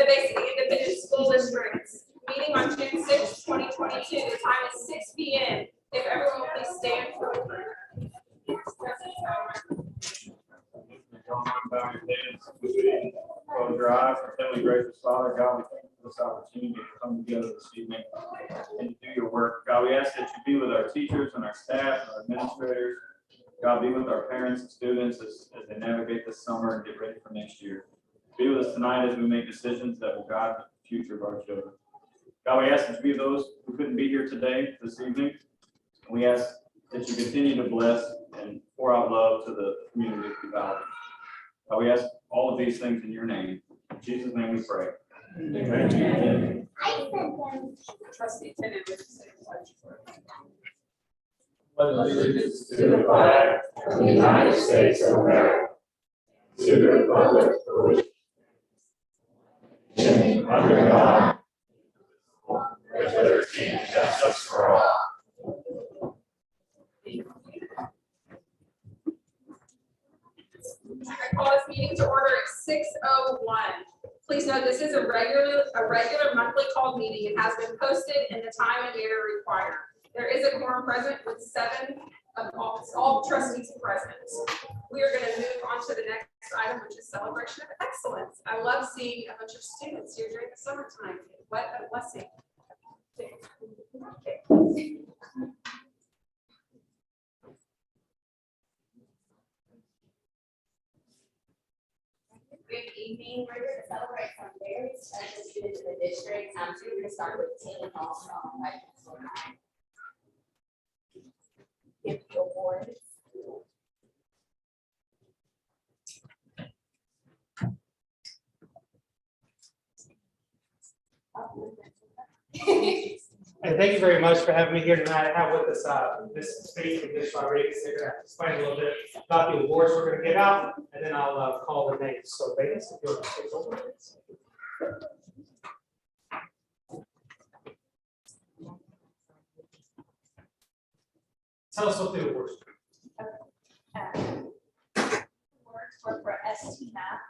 the Basic Independent School Districts, meeting on June 6, 2022. The time is 6 p.m. If everyone will please stand for the prayer. Bow your heads, close your eyes. Heavenly gracious Father, God, we thank you for this opportunity to come together this evening and to do your work. God, we ask that you be with our teachers and our staff and our administrators. God, be with our parents and students as they navigate this summer and get ready for next year. Be with us tonight as we make decisions that will guide the future of our children. God, we ask that you be with those who couldn't be here today, this evening. We ask that you continue to bless and pour out love to the community of Uvalde. We ask all of these things in your name. In Jesus' name we pray. Amen. Trustee Tennant, would you say the pledge? Allegiance to the flag of the United States of America, to the republic for which under God, with liberty and justice for all. I call this meeting to order at 6:01. Please note this is a regular monthly called meeting. It has been posted in the time and manner required. There is a quorum present with 7 of all trustees present. We are going to move on to the next item, which is celebration of excellence. I love seeing a bunch of students here during the summertime. What a blessing. Good evening. We're here to celebrate some very special students in the district. So we're going to start with Taylor Armstrong, right? Give the award. And thank you very much for having me here tonight. I have with us this speech from Ms. Rodriguez. They're going to explain a little bit about the awards we're going to give out, and then I'll call the names. So, Vegas, if you'll take over. Tell us what the awards are. Awards were for ST Math.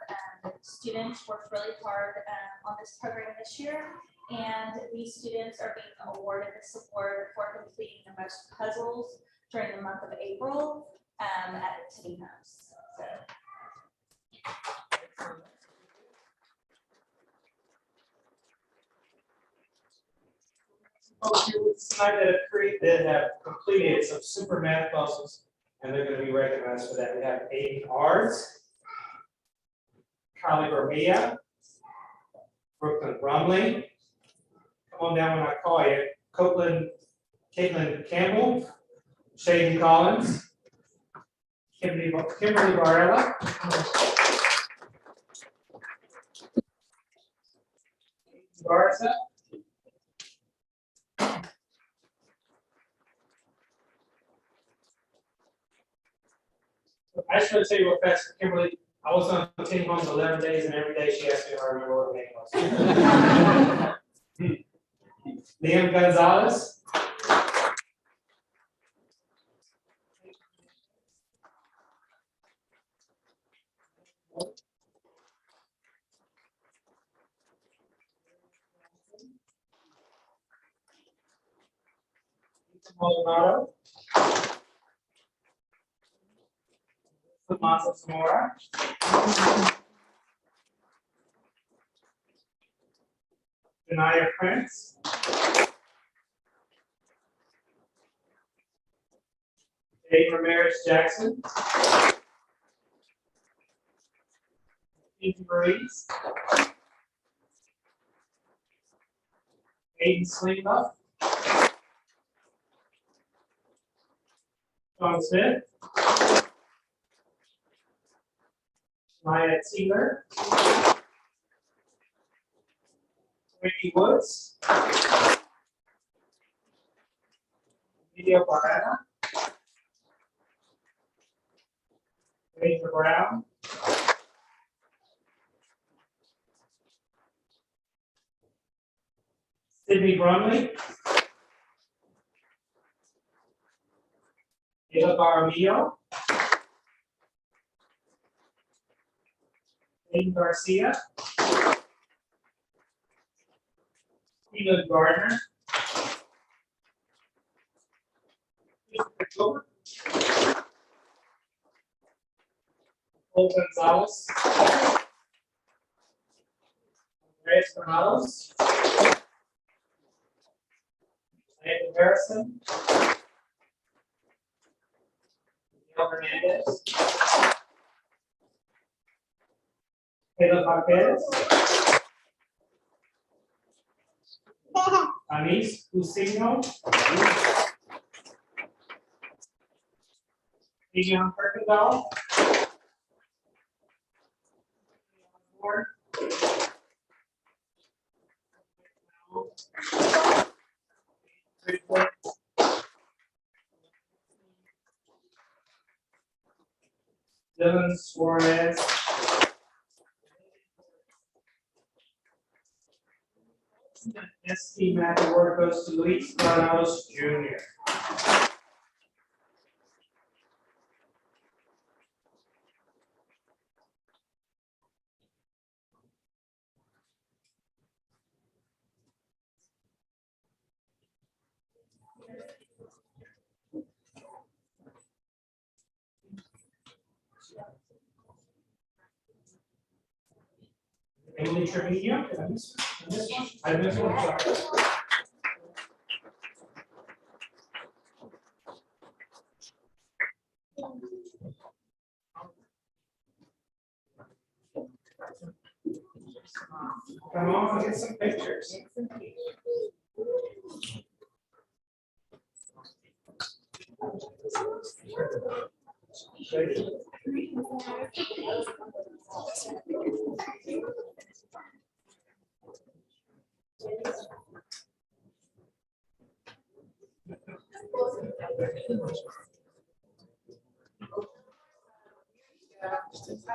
Students worked really hard on this program this year. And these students are being awarded this award for completing the most puzzles during the month of April at the Titty House. Tonight that have completed some super math puzzles, and they're going to be recognized for that. We have Aiden Ards, Kylie Bermia, Brooklyn Brumley. Come on down when I call you. Caitlin Campbell, Shaden Collins, Kimberly Barella, Garza, I just want to tell you real fast, Kimberly, I was on the team home 11 days, and every day she asked me if I remember what her name was. Liam Gonzalez. Maldonado. Tommaso Zamora. Janaya Prince. Dave Ramirez Jackson. Ethan Maurice. Aiden Slingbuff. John Smith. Maya Teeler. Ricky Woods. Video Barrera. Major Brown. Sydney Brumley. Eva Baramillo. Aiden Garcia. Eva Gardner. Christopher Gilbert. Paul Gonzalez. Andres Canales. Diana Harrison. Miguel Hernandez. Caleb Marquez. Anis Lucino. Dion Kirkendall. Ward. Dylan Suarez. ST Math Award goes to Luis Granados Jr. Emily Trevino. Did I miss one? I missed one, sorry. Come on, get some pictures.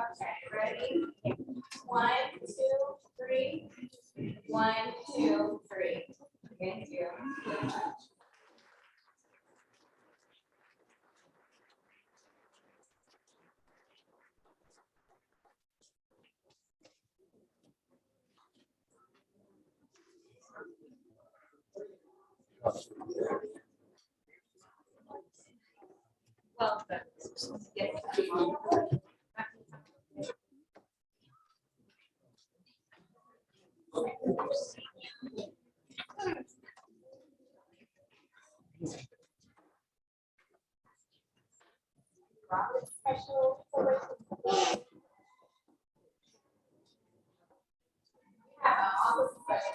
Okay, ready? 1, 2, 3. 1, 2, 3. Thank you. Well, special celebration. Yeah, all the special.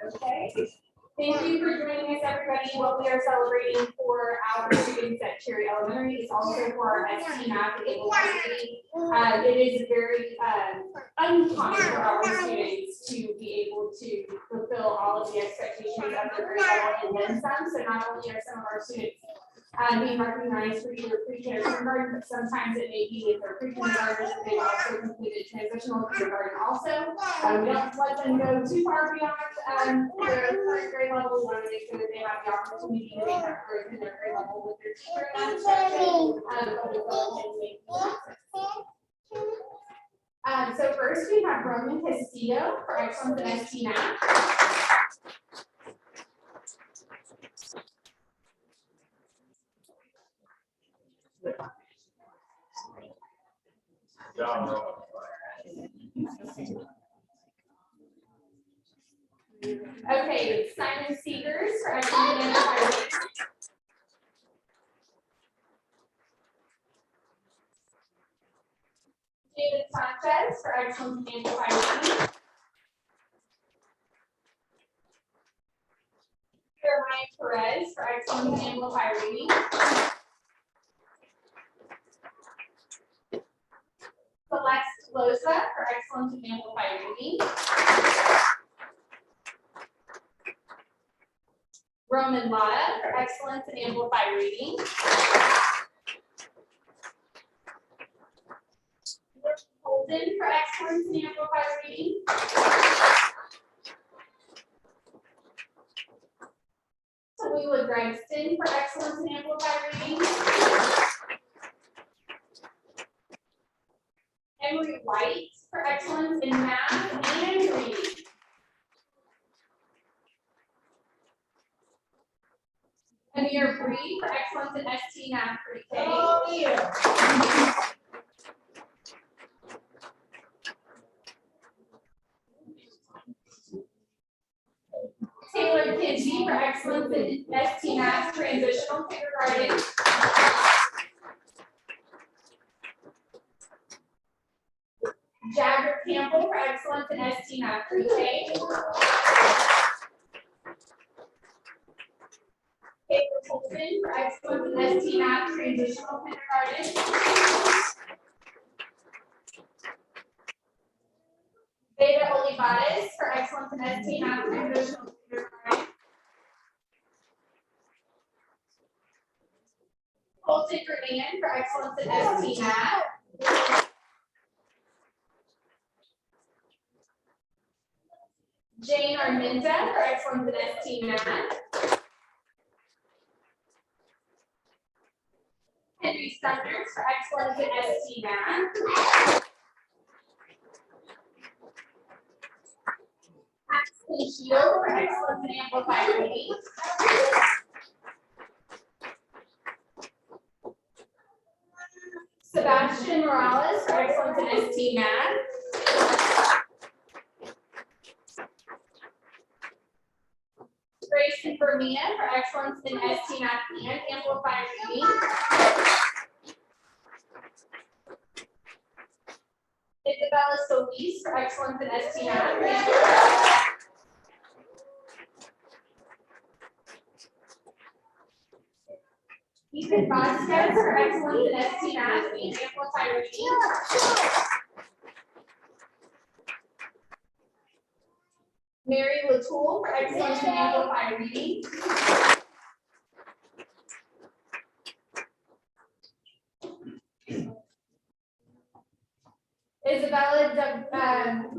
Okay. Thank you for joining us, everybody. What we are celebrating for our students at Cherry Elementary is also for our ST Math and Able Bodied. It is very uncommon for our students to be able to fulfill all of the expectations of their grade level and then some. So not only are some of our students being recognized for either pre-kindergarten, but sometimes it may be with their pre-kindergarten, so they've also completed transitional kindergarten also. We don't let them go too far beyond their current grade level. We want to make sure that they have the opportunity to make that growth in their grade level with their teacher and instruction. So first we have Roman Castillo for excellence in ST Math. Okay, Simon Seegers for excellence in English. David Sanchez for excellence in English. Jeremiah Perez for excellence in English reading. Celeste Loza for excellence in English reading. Roman Lotta for excellence in amplified reading. Holden for excellence in amplified reading. Tallulah Gregston for excellence in amplified reading. Emery White for excellence in math and reading. Amir Bree for excellence in ST Math pre-K. Taylor Kinsey for excellence in ST Math transitional kindergarten. Jagger Campbell for excellence in ST Math pre-K. Taylor Colton for excellence in ST Math transitional kindergarten. Beta Olivares for excellence in ST Math transitional kindergarten. Colton Grennan for excellence in ST Math. Jane Arminda for excellence in ST Math. Henry Sumners for excellence in ST Math. Ashley Shield for excellence in amplified reading. Sebastian Morales for excellence in ST Math. Grayson Bermia for excellence in ST Math and amplified reading. Isabella Solis for excellence in ST Math. Ethan Vasquez for excellence in ST Math and amplified reading. Mary Latoul for excellence in amplified reading. Isabella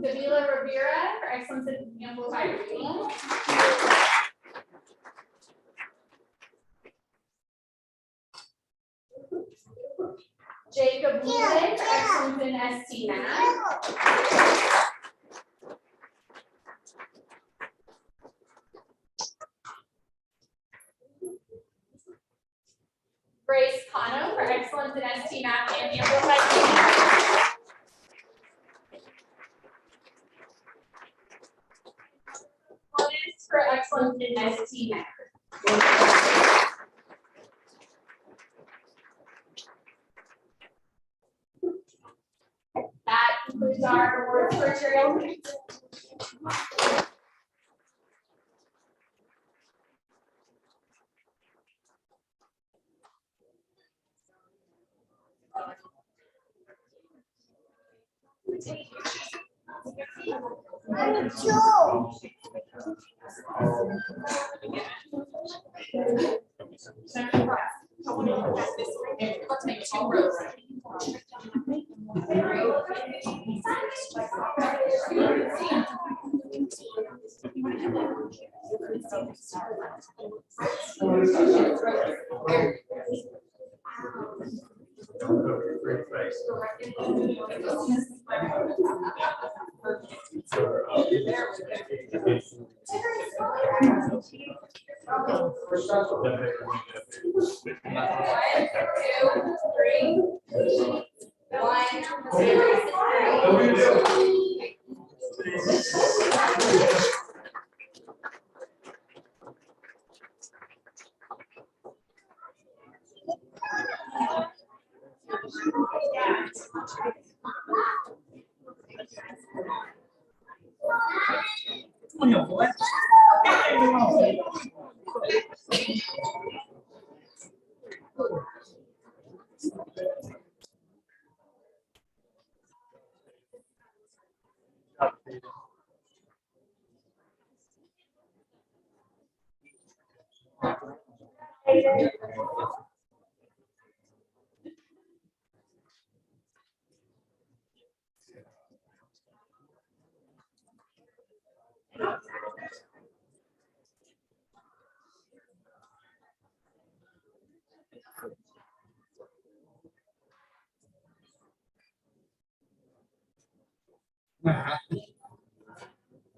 Davila Rivera for excellence in amplified reading. Jacob Wood for excellence in ST Math. Grace Cano for excellence in ST Math and amplified reading. For excellence in ST Math. That concludes our awards for material. Let's make two rows.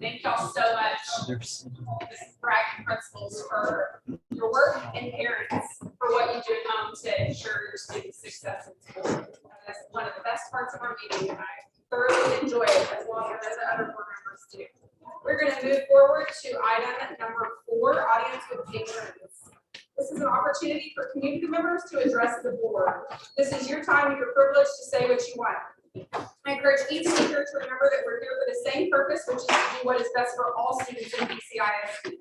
Thank y'all so much. This is bragging principals for your work and parents for what you do at home to ensure your students' success in school. That's one of the best parts of our meeting, and I thoroughly enjoy it as well as the other board members do. We're going to move forward to item number 4, audience with patrons. This is an opportunity for community members to address the board. This is your time and your privilege to say what you want. I encourage each speaker to remember that we're here for the same purpose, which is to do what is best for all students in BCISD.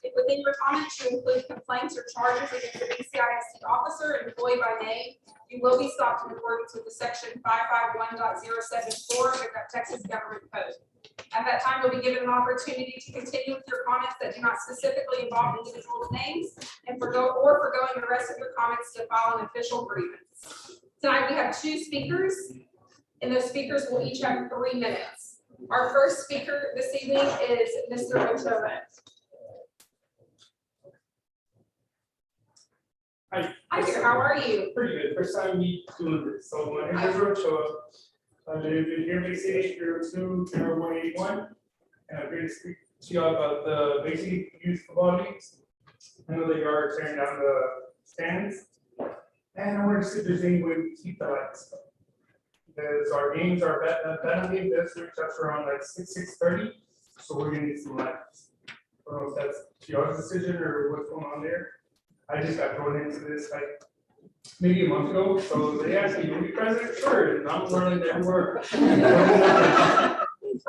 If within your comments you include complaints or charges against the BCISD officer and employee by name, you will be stopped in accordance with the section 551.074 of the Texas Government Code. At that time, you'll be given an opportunity to continue with your comments that do not specifically involve individual names and foregoing the rest of your comments to file an official grievance. Tonight, we have 2 speakers, and those speakers will each have 3 minutes. Our first speaker this evening is Mr. Ochoa. Hi there, how are you? Pretty good. First time me doing this. So my name is Ochoa. I live in here, City, 02181. And I'm here to speak to y'all about the basic youth football leagues. I know that you are tearing down the stands. And I wanted to see if there's any way we keep the lights up. Because our games are that game does reach us around like 6:30. So we're gonna need some lights. I don't know if that's y'all's decision or what's going on there. I just got thrown into this like maybe a month ago, so they asked me, "Will you be president?" Sure, and I'm learning every word.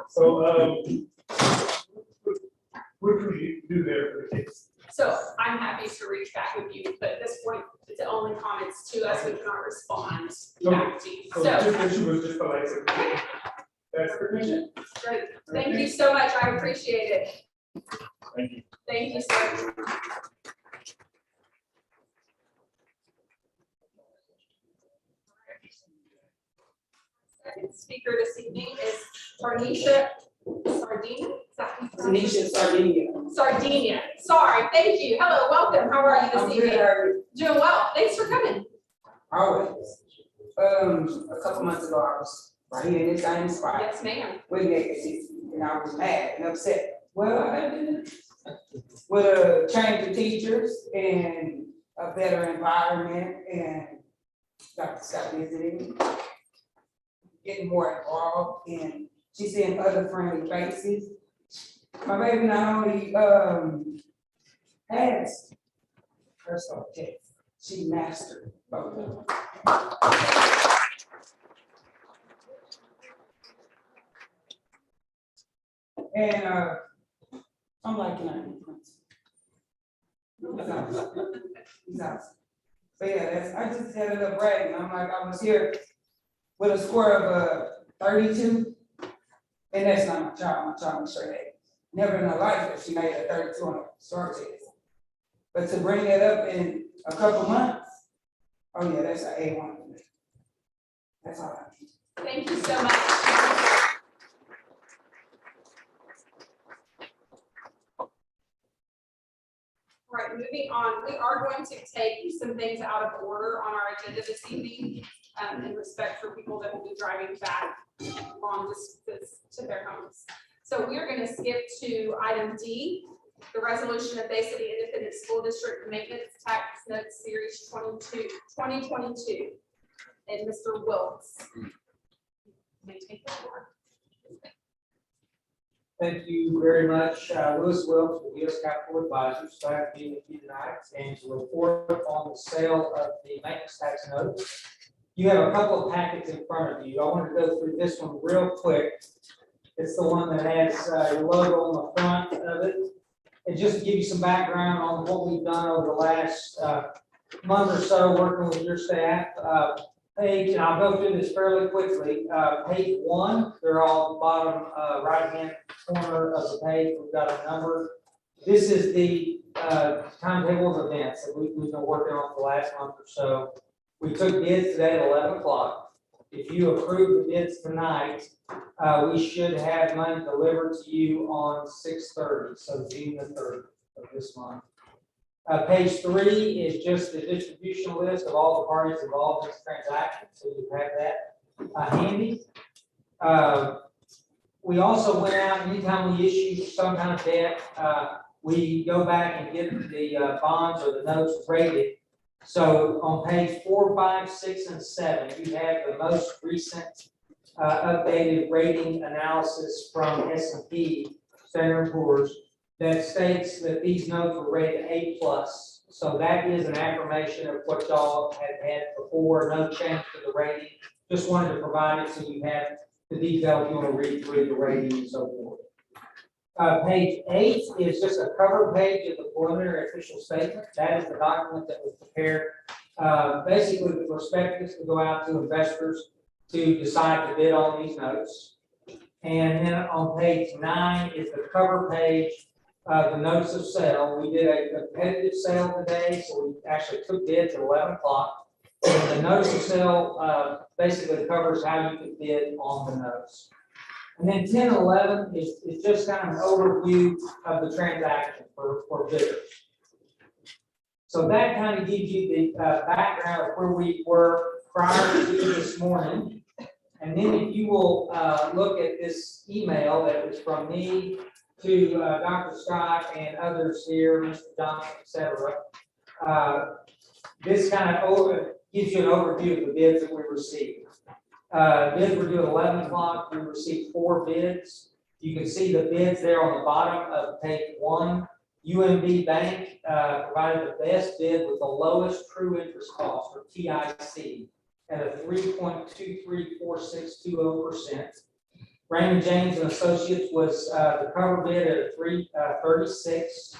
So, what can we do there for the kids? So I'm happy to reach back with you, but at this point, it's only comments to us. We cannot respond back to you. So just issue was just the lights. That's permission. Great. Thank you so much. I appreciate it. Thank you. Thank you, sir. Second speaker this evening is Tanisha Sardina. Is that how you pronounce it? Tanisha Sardinia. Sardinia. Sorry. Thank you. Hello. Welcome. How are you this I'm evening? good, how are you? Doing well. Thanks for coming. Always. A couple months ago, I was right here in this same spot Yes, ma'am. with Nick, and I was mad and upset. Well, I did with a change of teachers and a better environment, and got to stop visiting, getting more involved, and she's seeing other friendly faces. My baby not only has her subject, she mastered both of them. And I'm like, he's awesome. So yeah, I just had a little bragging. I'm like, I was here with a score of 32, and that's not my child. My child was straight A. Never in her life if she made a 32 on a STAR test. But to bring it up in a couple months, oh yeah, that's an A1 for me. That's all I need. Thank you so much. All right, moving on, we are going to take some things out of order on our agenda this evening in respect for people that will be driving back long distance to their homes. So we are going to skip to item D, the resolution of Bay City Independent School District Maintenance Tax Note Series 2022. And Mr. Wilkes. May take the floor. Thank you very much, Louis Wilkes with U.S. Capital Advisors. Glad to be with you tonight and to report on the sale of the maintenance tax note. You have a couple of packets in front of you. I want to go through this one real quick. It's the one that has your logo on the front of it. And just to give you some background on what we've done over the last month or so working with your staff. Page, and I'll go through this fairly quickly. Page 1, they're all bottom right-hand corner of the page. We've got a number This is the timetable of events that we've been working on for the last month or so. We took bids today at 11 o'clock. If you approve the bids tonight, we should have money delivered to you on 6/30, so June the 3rd of this month. Page 3 is just the distribution list of all the parties involved in this transaction, so you have that handy. We also went out, anytime we issue some kind of debt, we go back and get the bonds or the notes rated. So on page 4, 5, 6, and 7, you have the most recent updated rating analysis from S&P, Standard & Poor's, that states that these notes were rated A+. So that is an affirmation of what y'all had before, no change to the rating. Just wanted to provide it so you have the detail if you want to read through the rating and so forth. Page 8 is just a cover page of the preliminary official statement. That is the document that was prepared, basically the prospectus to go out to investors to decide to bid on these notes. And then on page 9 is the cover page, the notice of sale. We did a competitive sale today, so we actually took bids at 11 o'clock. And the notice of sale basically covers how you can bid on the notes. And then 10 and 11 is just kind of an overview of the transaction for bidders. So that kind of gives you the background of where we were prior to this morning. And then if you will look at this email that was from me to Dr. Scott and others here, Mr. Johnson, et cetera, this kind of gives you an overview of the bids that we received. Bids were due at 11 o'clock. We received 4 bids. You can see the bids there on the bottom of page 1. UMB Bank provided the best bid with the lowest true interest cost, or TIC, at a 3.234620%. Raymond James and Associates was the cover bid at a 3.36.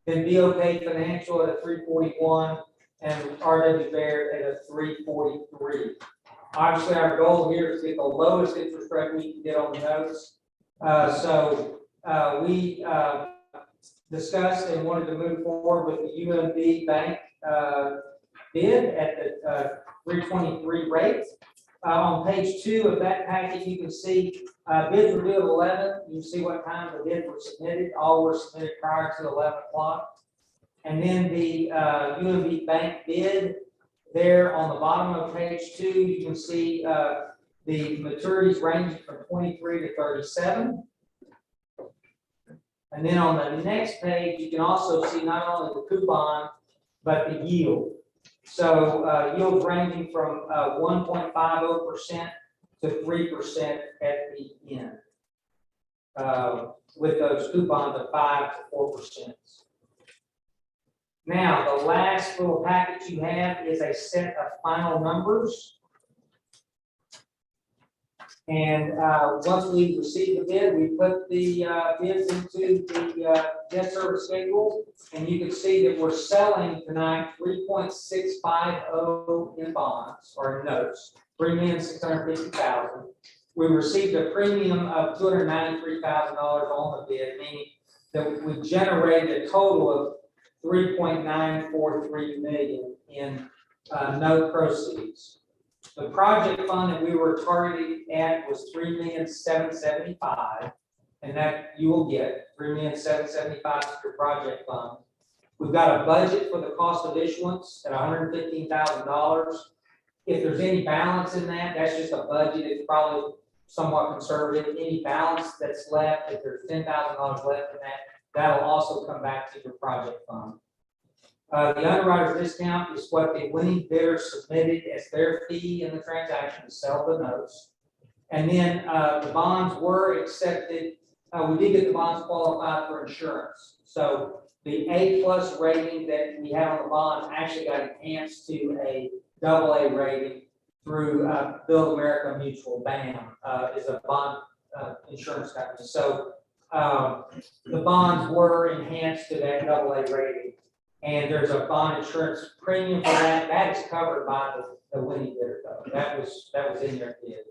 Then BOK Financial at a 3.41, and RW Baird at a 3.43. Obviously, our goal here is to get the lowest interest rate we can get on the notes. So we discussed and wanted to move forward with the UMB Bank bid at the 3.23 rate. On page 2 of that packet, you can see bids were due at 11. You can see what time the bids were submitted. All were submitted prior to 11 o'clock. And then the UMB Bank bid, there on the bottom of page 2, you can see the maturities ranging from 23 to 37. And then on the next page, you can also see not only the coupon, but the yield. So yields ranging from 1.50% to 3% at the end, with those coupons of 5 to 4%. Now, the last little package you have is a set of final numbers. And once we receive the bid, we put the bids into the debt service schedule. And you can see that we're selling tonight 3.650 in bonds or in notes, $3,650,000. We received a premium of $293,000 on the bid, meaning that we generated a total of $3.943 million in note proceeds. The project fund that we were targeting at was $3,775,000, and that you will get $3,775,000 for your project fund. We've got a budget for the cost of issuance at $115,000. If there's any balance in that, that's just a budget. It's probably somewhat conservative. Any balance that's left, if there's $10,000 left in that, that'll also come back to your project fund. The underwriter's discount is what the winning bidder submitted as their fee in the transaction to sell the notes. And then the bonds were accepted. We did get the bonds qualified for insurance. So the A+ rating that we had on the bonds actually got enhanced to a AA rating through Build America Mutual. BAM is a bond insurance company. So the bonds were enhanced to that AA rating. And there's a bond insurance premium for that. That is covered by the winning bidder, though. That was in their bid.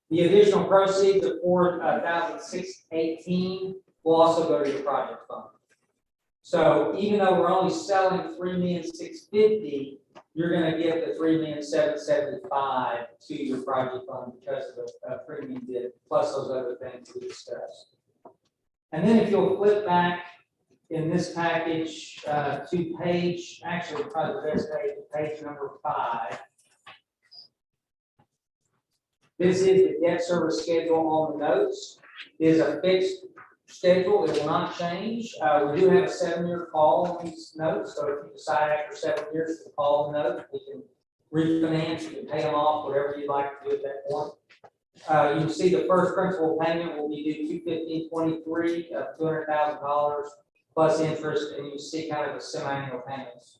The additional proceeds of $4,618 will also go to your project fund. So even though we're only selling $3,650,000, you're gonna get the $3,775,000 to your project fund because of the premium bid, plus those other things we discussed. And then if you'll flip back in this package to page, actually probably the best page number 5. This is the debt service schedule on the notes. It is a fixed schedule, it will not change. We do have a 7-year call on these notes, so if you decide after 7 years to call the note, we can refinance, you can pay them off, whatever you'd like to do at that point. You can see the first principal payment will be due 2/15/23 of $200,000 plus interest, and you see kind of the semi-annual payments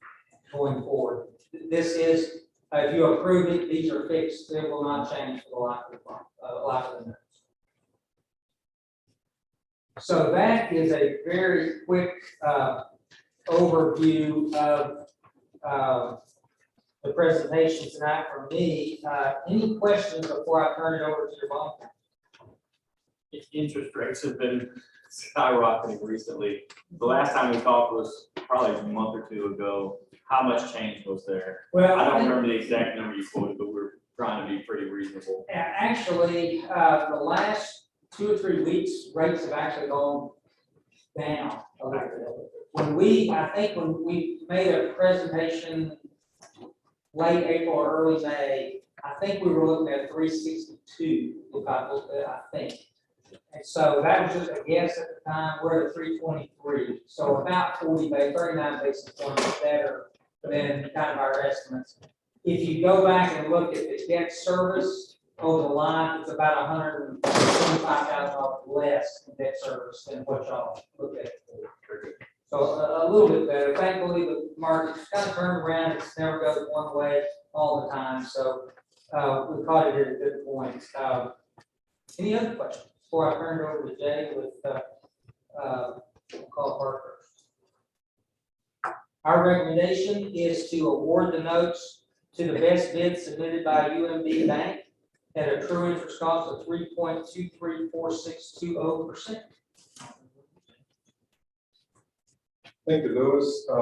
going forward. This is, if you approve it, these are fixed, they will not change for the life of the notes. So that is a very quick overview of the presentation tonight from me. Any questions before I turn it over to your bond counsel? Interest rates have been skyrocketing recently. The last time we talked was probably a month or two ago. How much change was there? Well, I don't remember the exact number you quoted, but we're trying to be pretty reasonable. actually, the last 2 or 3 weeks, rates have actually gone down a little bit. I think when we made a presentation late April or early May, I think we were looking at 362, if I think. And so that was just a guess at the time. We're at 323, so about 39 basis points better than kind of our estimates. If you go back and look at the debt service over the line, it's about $125,000 less in debt service than what y'all look at. So a little bit better. Thankfully, the market's kind of turned around. It's never goes one way all the time. So we caught it at a good point. Any other questions before I turn it over to Jay with call Parker? Our recommendation is to award the notes to the best bid submitted by UMB Bank at a true interest cost of 3.234620%. Thank you, Louis. I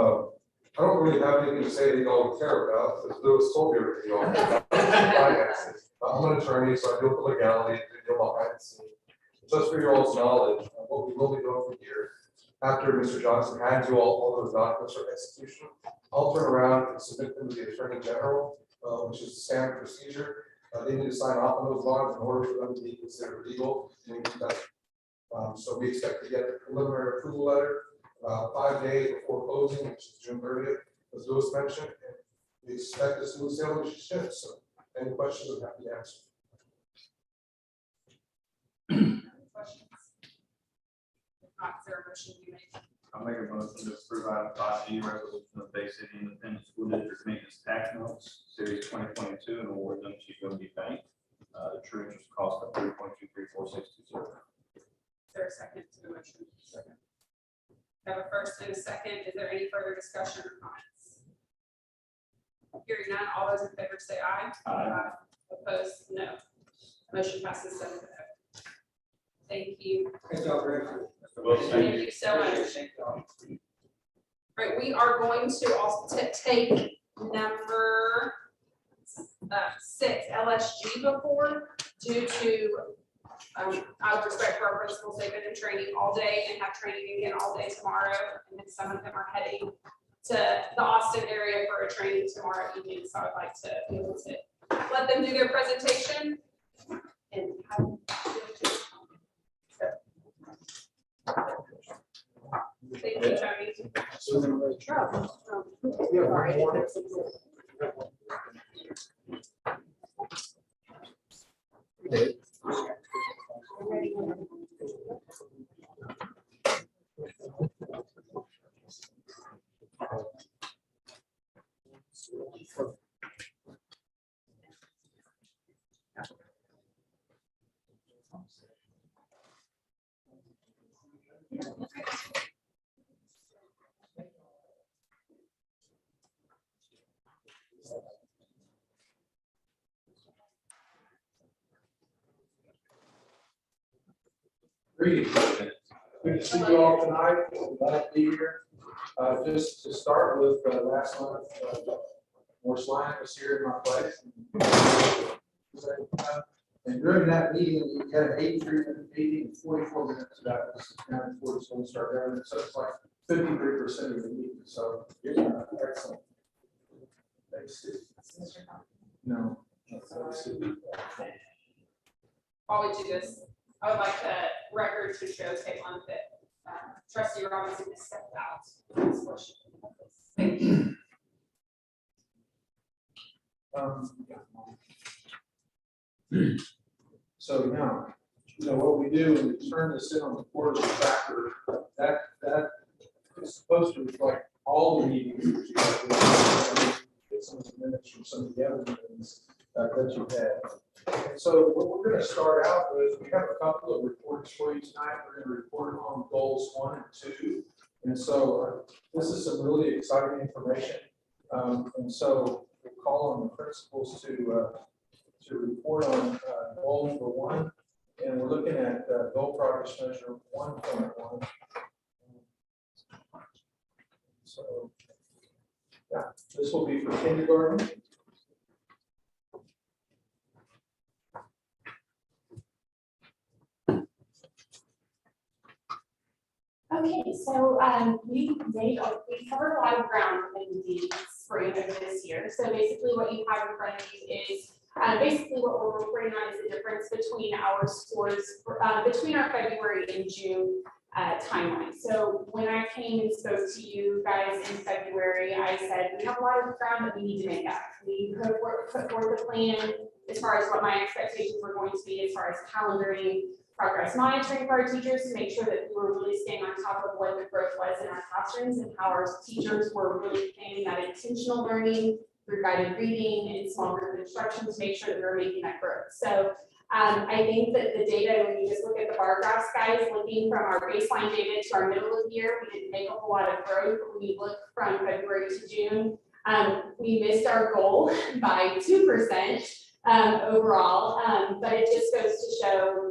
don't really have anything to say that y'all care about, because Louis told me everything y'all care about. Finances. I'm an attorney, so I deal with legality, I deal behind the scenes. Just for your all's knowledge, what we will be doing from here, after Mr. Johnson hands you all those documents for execution, I'll turn around and submit them to the Attorney General, which is the standard procedure. They need to sign off on those bonds in order for them to be considered legal. So we expect to get a preliminary approval letter 5 days before closing, which is June 30th, as Louis mentioned. And we expect a smooth sailing ship. So any questions, I'm happy to answer. Questions? If not, is there a motion you make? I'll make a motion to approve item 5D, resolution of Bay City Independent School District maintenance tax notes, series 2022, and award them to UMB Bank. The true interest cost of 3.234620. Is there a second to the motion? Second. Have a first and a second. Is there any further discussion or comments? Hearing none, all those in favor say aye. Aye. Opposed, no. Motion passes 7-0. Thank you. Thank y'all very much. Thank you so much. Right, we are going to also take number 6, LSG before, due to out of respect for our principals, they've been in training all day and have training again all day tomorrow. And then some of them are heading to the Austin area for a training tomorrow evening. So I'd like to be able to let them do their presentation. And thank you, Tony. Greetings. Good to see you all tonight. Glad to be here. Just to start with, last month, Morris Lyon was here in my place. And during that meeting, we had an 83-minute meeting, 44 minutes of that was accounted for school start government. So it's like 53% of the meeting. So excellent. Thanks, Steve. No. While we do this, I would like the record to show Caitlin that trustee Robinson has stepped out. Thank you. So now, what we do when we turn this in on the quarterly tracker, that is supposed to reflect all the meetings that you have. Get some of the minutes from some of the other meetings that you had. And so what we're going to start out with, we have a couple of reports for you tonight. We're going to report on goals 1 and 2. And so this is some really exciting information. And so we'll call on the principals to report on goal number 1. And we're looking at goal progress measure 1.1. So, yeah, this will be for kindergarten. Okay, so we covered a lot of ground in the spring of this year. So basically what you have in front of you is basically what we're reporting on is the difference between our scores, between our February and June timeline. So when I came and spoke to you guys in February, I said, we have a lot of ground that we need to make up. We put forth a plan as far as what my expectations were going to be as far as calendaring, progress monitoring for our teachers to make sure that we were really staying on top of what the growth was in our classrooms and how our teachers were really planning that intentional learning through guided reading and small group instruction to make sure that we were making that growth. So I think that the data, when you just look at the bar graphs, guys, looking from our baseline data to our middle of the year, we didn't make a whole lot of growth. When you look from February to June, we missed our goal by 2%. Overall, but it just goes to show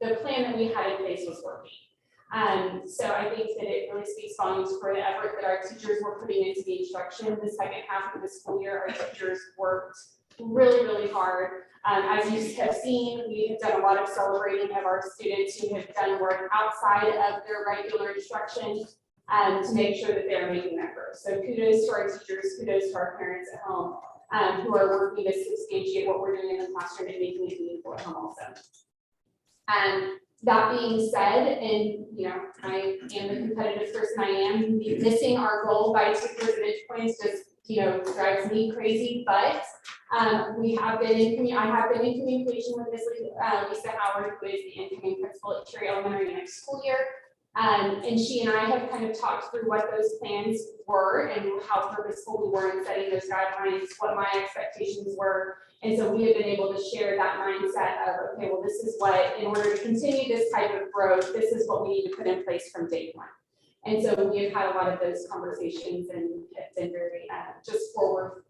the plan that we had in place was working. So I think that it really speaks volumes for the effort that our teachers were putting into the instruction. The second half of the school year, our teachers worked really, really hard. As you have seen, we have done a lot of celebrating of our students who have done work outside of their regular instruction to make sure that they're making that growth. So kudos to our teachers, kudos to our parents at home. Who are working to substantiate what we're doing in the classroom and making it meaningful at home also. That being said, and I am the competitive person I am, missing our goal by 2 percentage points just drives me crazy. But I have been in communication with Ms. Lisa Howard, who is the incoming principal at Cherry Elementary next school year. And she and I have kind of talked through what those plans were and how purposeful we were in setting those guidelines, what my expectations were. And so we have been able to share that mindset of, okay, well, this is what, in order to continue this type of growth, this is what we need to put in place from day 1. And so we have had a lot of those conversations and have been very just forward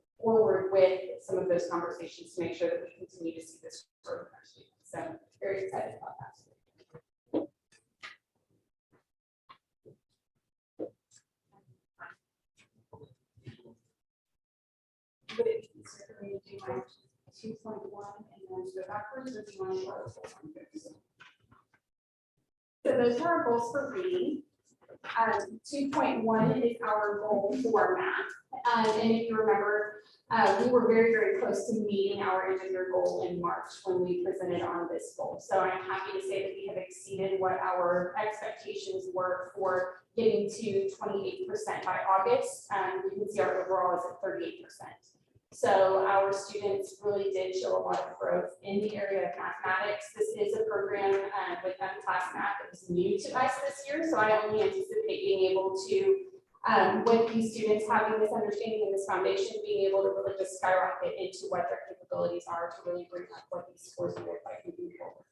with some of those conversations to make sure that we continue to see this growth in our students. So very excited about that. Would it be easier for me to do my 2.1 and then go backwards, or do you want to go? So those are our goals for reading. 2.1 is our goal for math. And if you remember, we were very, very close to meeting our end of year goal in March when we presented on this goal. So I'm happy to say that we have exceeded what our expectations were for getting to 28% by August. You can see our overall is at 38%. So our students really did show a lot of growth in the area of mathematics. This is a program with class math that was new to us this year. So I only anticipate being able to, with these students having this understanding and this foundation, being able to really just skyrocket into what their capabilities are to really bring up what these scores will look like moving forward.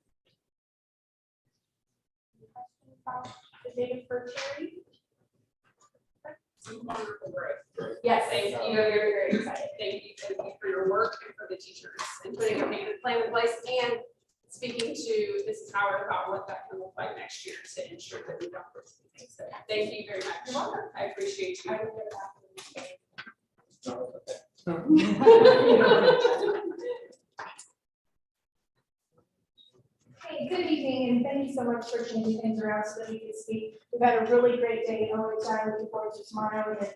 Any questions about the data for Cherry? Yes, thank you. Very, very excited. Thank you for your work and for the teachers and putting a payment plan in place and speaking to Mrs. Howard about what that can look like next year to ensure that we don't risk things. So thank you very much. You're welcome. I appreciate you. Hey, good evening, and thank you so much for changing things around so that we can speak. We've had a really great day in overtime, looking forward to tomorrow, and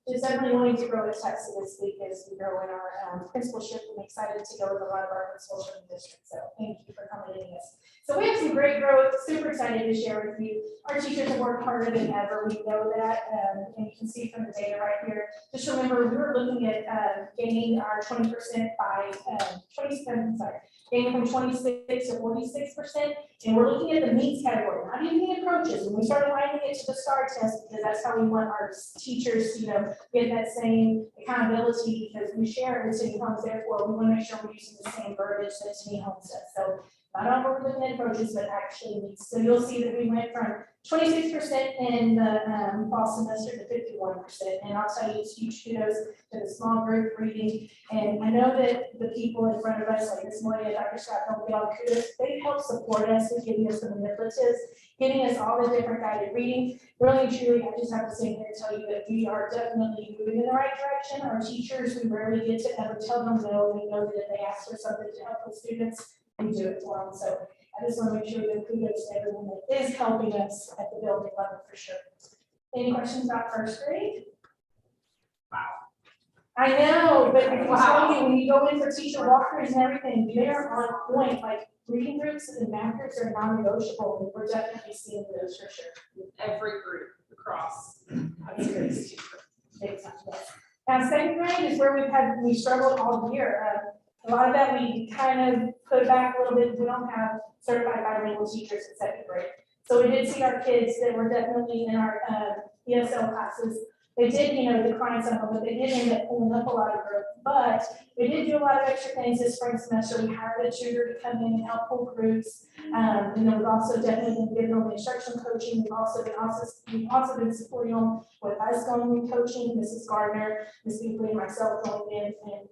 just definitely wanting to grow a test this week as we grow in our principalship. I'm excited to go with a lot of our principals from the district, so thank you for accommodating us. So we have some great growth, super excited to share with you. Our teachers have worked harder than ever, we know that, and you can see from the data right here. Just remember, we were looking at gaining our 20% by 27, gaining from 26 to 46%, and we're looking at the means category, not even the approaches. When we started aligning it to the STAR test, because that's how we want our teachers to, get that same accountability, because we share in city homes, therefore we want to make sure we're using the same verbiage that city homes does. So not all we're looking at approaches, but actually means. So you'll see that we went from 26% in the fall semester to 51%. And I'll tell you, it's huge kudos to the small group reading. And I know that the people in front of us, like this morning, Dr. Scott, don't get all kudos. They help support us with giving us the manipulatives, getting us all the different guided reading. Really and truly, I just have to sit here and tell you that we are definitely moving in the right direction. Our teachers, we rarely get to ever tell them no. They know that if they ask for something to help the students, we do it for them. So I just want to make sure that kudos to everyone that is helping us at the building level for sure. Any questions about first grade? Wow. I know, but I can tell you, when you go in for teacher walkthroughs and everything, they're on point. Like reading groups and math groups are non-negotiable. And we're definitely seeing those for sure. Every group across. That's great. Big time, yes. Now, second grade is where we struggled all year. A lot of that we kind of put back a little bit. We don't have certified bilingual teachers in second grade. So we did see our kids that were definitely in our ESL classes. They did, decline some of them, but they did end up pulling up a lot of growth. But we did do a lot of extra things this spring semester. We hired a tutor to come in and help pull groups. And then we've also definitely been giving them instructional coaching. We've also been supporting them with us going in coaching. Mrs. Gardner, Ms. Beakley, and myself going in and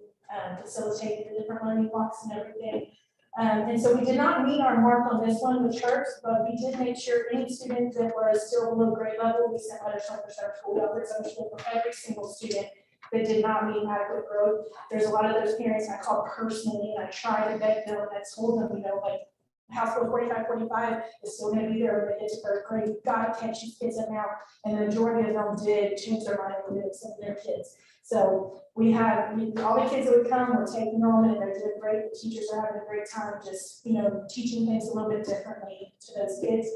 facilitating the different learning blocks and everything. And so we did not meet our mark on this one with Turks, but we did make sure any student that was still below grade level, we sent letters from our school efforts for every single student that did not meet adequate growth. There's a lot of those parents I called personally, and I tried to beg them, and I told them, like, house bill 4545 is still going to be there when they get to third grade. You've got to catch these kids up now. And the majority of them did change their mind and did send their kids. So we have all the kids that would come, we're taking them, and they're doing great. The teachers are having a great time just, teaching things a little bit differently to those kids.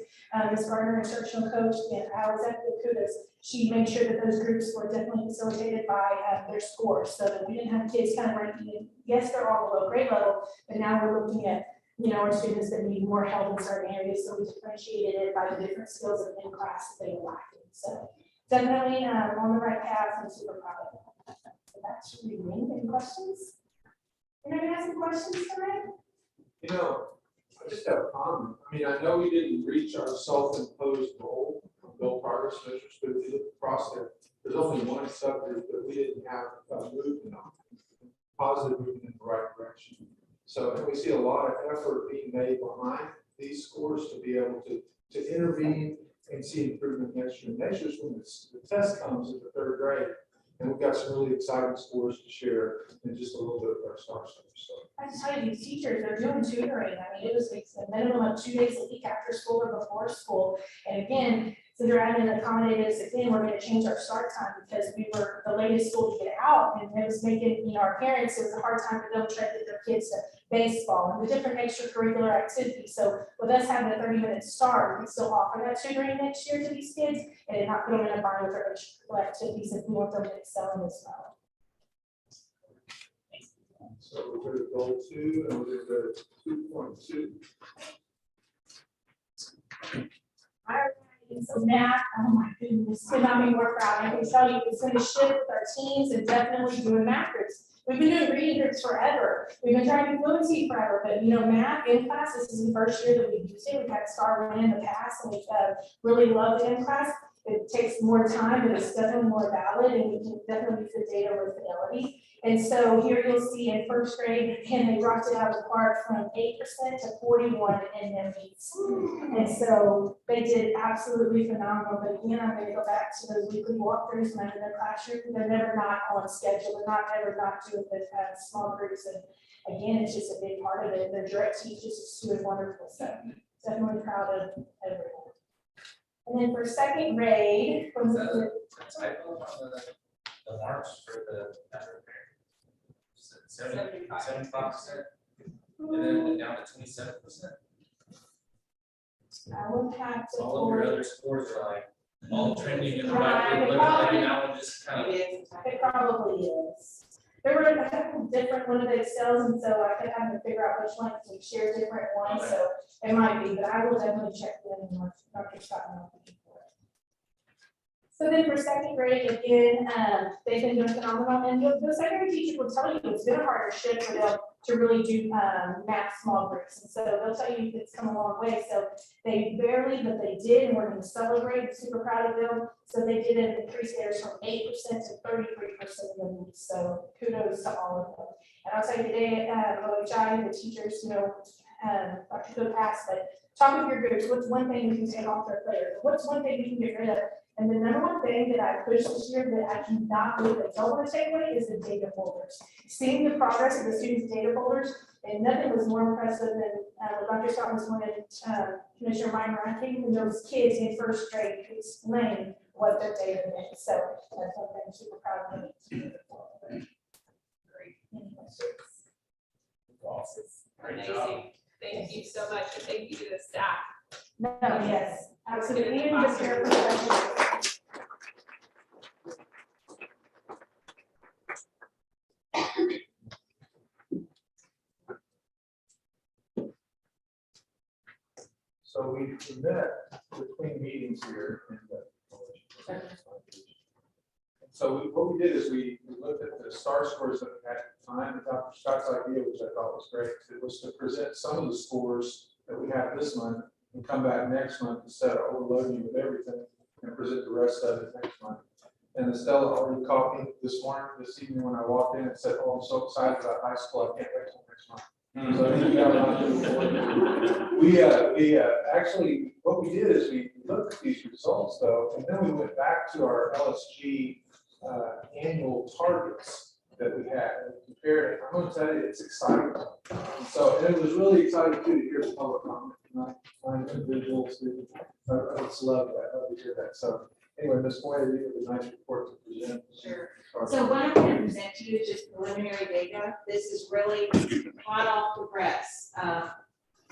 Ms. Gardner, instructional coach, and I always have to give kudos. She made sure that those groups were definitely facilitated by their scores, so that we didn't have kids kind of ranking. Yes, they're all below grade level, but now we're looking at our students that need more help in certain areas, so we differentiated it by the different skills in class that they were lacking. So definitely on the right path and super proud of it. So that's reading. Any questions? Anybody have some questions tonight? I just have a comment. I know we didn't reach our self-imposed goal of goal progress measures, but if you look across there, there's only one subgroup that we didn't have movement on, positive movement in the right direction. So, and we see a lot of effort being made behind these scores to be able to intervene and see improvement next year. Next year's when the test comes at the third grade, and we've got some really exciting scores to share in just a little bit of our STAR stuff. So I can tell you, these teachers, they're doing tutoring. It was a minimum of 2 days a week after school or before school. And again, so they're adding accommodated us again, we're going to change our start time because we were the latest school to get out, and it was making our parents, it was a hard time for them to try to get their kids to baseball and the different extracurricular activities. So with us having a 30-minute start, we can still offer that tutoring next year to these kids and not put them in a bind with their extracurricular activities if we want them to excel in this well. So we're going to goal 2 and we're going to 2.2. All right. So math, oh my goodness, could not be more proud. I can tell you it's going to shift with our teams and definitely doing math groups. We've been doing reading groups forever. We've been trying to do fluency forever, but math in class, this is the first year that we've used it. We've had STAR 1 in the past, and we've really loved it in class. It takes more time, but it's definitely more valid, and we can definitely use the data with fidelity. And so here you'll see in first grade, again, they rocked it out of the park from 8% to 41 in their meets. And so they did absolutely phenomenal, but again, I'm gonna go back to those weekly walkthroughs, when I'm in their classroom, they're never not on schedule, they're not ever not doing the small groups, and again, it's just a big part of it, their direct teachers is doing wonderful, so definitely proud of everyone. And then for second grade, from the Typo on the marks for the matter. 75%, and then down to 27%. I would have to. All of your other scores are like all trending in the Right, right, they but probably- every now and just kind of. It probably is. There were a couple different one of the Excels, and so I could have to figure out which one, because we share different ones, so it might be, but I will definitely check them and Dr. Scott and I'll looking for it. So then for second grade, again, they've been doing phenomenal, and the second grade teacher will tell you it's been a harder shift for them to really do math small groups, and so they'll tell you it's come a long way. So they barely, but they did, and we're going to celebrate. Super proud of them. So they did an increase theirs from 8% to 33% of them. So kudos to all of them. And I'll tell you today, OHI, the teachers, Dr. Cook asked, but talk with your groups. What's one thing we can take off their players? What's one thing we can get rid of? And the number one thing that I pushed this year that I do not believe they don't want to take away is the data folders. Seeing the progress of the students' data folders, and nothing was more impressive than what Dr. Scott was wanted, Commissioner Ryan, when those kids in first grade could explain what their data meant. So that's one thing I'm super proud of. Great. Any questions? Awesome. Amazing. Thank you so much, and thank you to the staff. No, yes, absolutely. And just your professionals. So we met between meetings here in the. So what we did is we looked at the star scores that we had at the time, and Dr. Scott's idea, which I thought was great, it was to present some of the scores that we have this month and come back next month instead of overloading you with everything and present the rest of it next month. And Estella already caught me this evening when I walked in and said, "Oh, I'm so excited about high school, I can't wait till next month." So I think we got a lot to look forward to. We actually, what we did is we looked at these results though, and then we went back to our LSG annual targets that we had and compared it. I'm going to tell you, it's exciting. So, and it was really exciting too to hear the public comment, not individual students. I just love that. I love to hear that. So anyway, Ms. Moyer, you have a nice report to present. Sure. So what I'm going to present to you is just preliminary data. This is really hot off the press.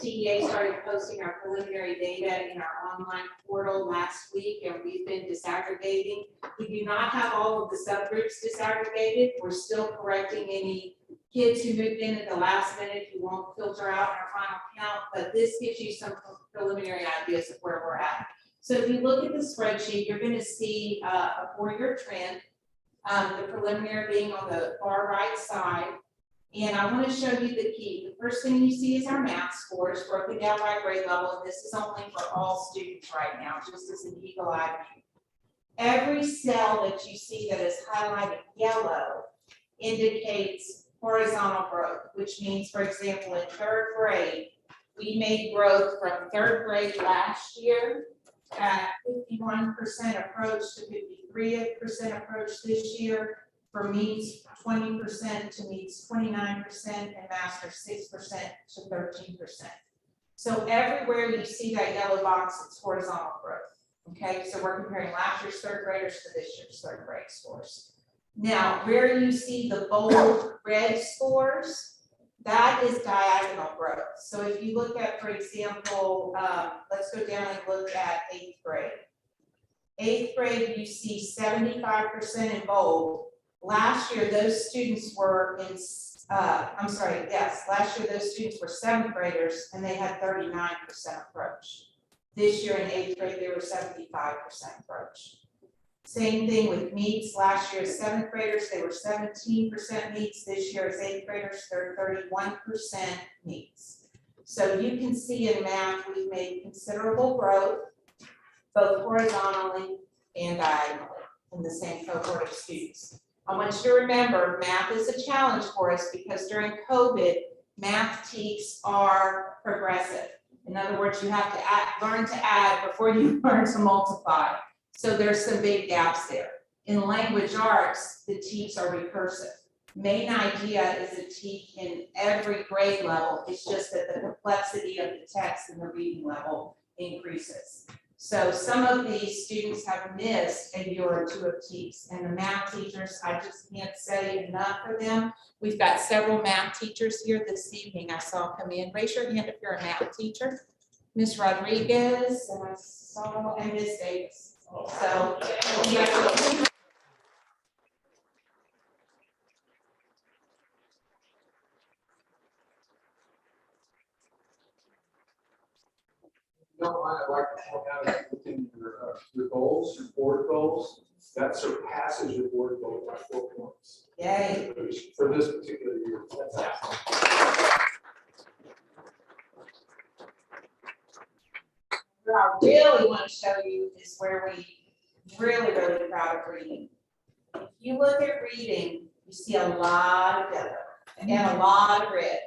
TEA started posting our preliminary data in our online portal last week, and we've been disaggregating. We do not have all of the subgroups disaggregated. We're still correcting any kids who moved in at the last minute who won't filter out in our final count, but this gives you some preliminary ideas of where we're at. So if you look at the spreadsheet, you're going to see a 4-year trend, the preliminary being on the far right side. And I want to show you the key. The first thing you see is our math scores broken down by grade level. And this is only for all students right now, just as an eagle eye view. Every cell that you see that is highlighted yellow indicates horizontal growth, which means, for example, in 3rd grade, we made growth from 3rd grade last year at 51% approach to 53% approach this year. For meets 20% to meets 29% and master 6% to 13%. So everywhere you see that yellow box, it's horizontal growth. Okay, so we're comparing last year's 3rd graders to this year's 3rd grade scores. Now, where you see the bold red scores, that is diagonal growth. So if you look at, for example, let's go down and look at 8th grade. 8th grade, you see 75% in bold. Last year, those students were in, last year those students were 7th graders and they had 39% approach. This year in 8th grade, they were 75% approach. Same thing with meets. Last year, 7th graders, they were 17% meets. This year, as 8th graders, they're 31% meets. So you can see in math, we've made considerable growth, both horizontally and diagonally in the same cohort of students. I want you to remember, math is a challenge for us because during COVID, math teaks are progressive. In other words, you have to learn to add before you learn to multiply. So there's some big gaps there. In language arts, the teaks are recursive. Main idea is a teak in every grade level. It's just that the complexity of the text and the reading level increases. So some of these students have missed a year or two of teaks, and the math teachers, I just can't say enough for them. We've got several math teachers here this evening. I saw come in. Raise your hand if you're a math teacher. Miss Rodriguez, and I saw, and Miss Davis. So, yeah. No, I'd like to point out, if you look in your goals, your board goals, that surpasses your board goal by 4 points. Yay. For this particular year. That's awesome. What I really want to show you is where we really proud of reading. If you look at reading, you see a lot of yellow and a lot of red.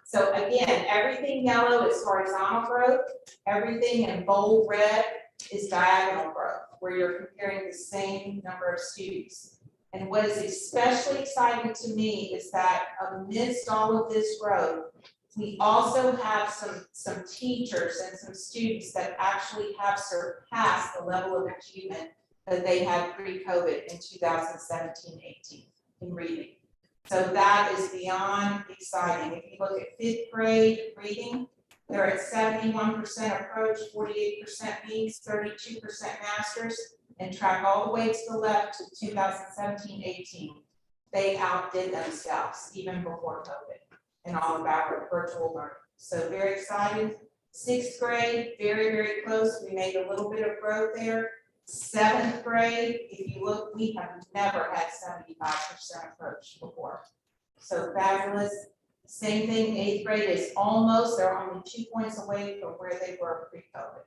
So again, everything yellow is horizontal growth, everything in bold red is diagonal growth, where you're comparing the same number of students. And what is especially exciting to me is that amidst all of this growth, we also have some teachers and some students that actually have surpassed the level of achievement that they had pre-COVID in 2017-18 in reading. So that is beyond exciting. If you look at 5th grade reading, they're at 71% approach, 48% means, 32% masters, and track all the way to the left to 2017-18. They outdid themselves even before COVID and all about virtual learning. So very excited. 6th grade, very close. We made a little bit of growth there. 7th grade, if you look, we have never had 75% approach before. So fabulous. Same thing, 8th grade is almost, they're only 2 points away from where they were pre-COVID.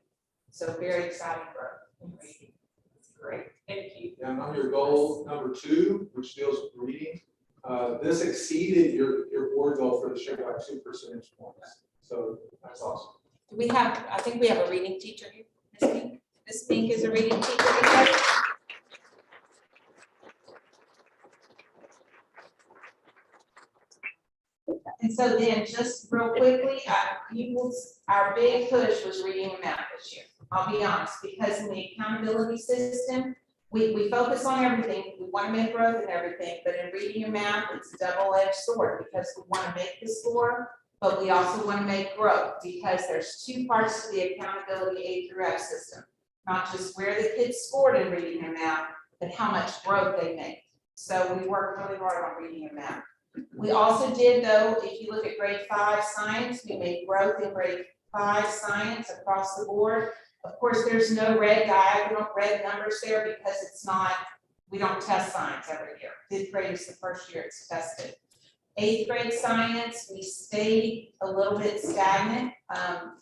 So very exciting growth in reading. It's great. Thank you. And on your goal number 2, which deals with reading, this exceeded your board goal for the year by 2 percentage points. So that's awesome. Do we have, I think we have a reading teacher here, Ms. Pink. Ms. Pink is a reading teacher here. And so then just real quickly, our big push was reading and math this year. I'll be honest, because in the accountability system, we focus on everything. We want to make growth in everything, but in reading and math, it's a double-edged sword because we want to make the score, but we also want to make growth because there's 2 parts to the accountability A through F system. Not just where the kids scored in reading and math, but how much growth they make. So we work really hard on reading and math. We also did, though, if you look at grade 5 science, we made growth in grade 5 science across the board. Of course, there's no red diagonal, red numbers there because it's not, we don't test science every year. 5th grade is the first year it's tested. 8th grade science, we stayed a little bit stagnant.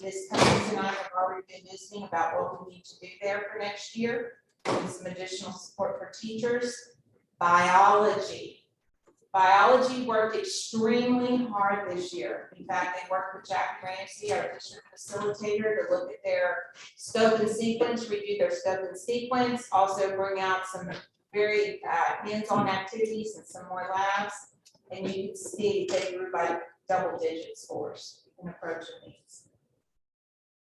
Ms. Cummings and I have already been visiting about what we need to do there for next year and some additional support for teachers. Biology. Biology worked extremely hard this year. In fact, they worked with Jackie Ramsey, our district facilitator, to look at their scope and sequence, review their scope and sequence, also bring out some very hands-on activities and some more labs. And you can see they grew by double-digit scores in approach and needs.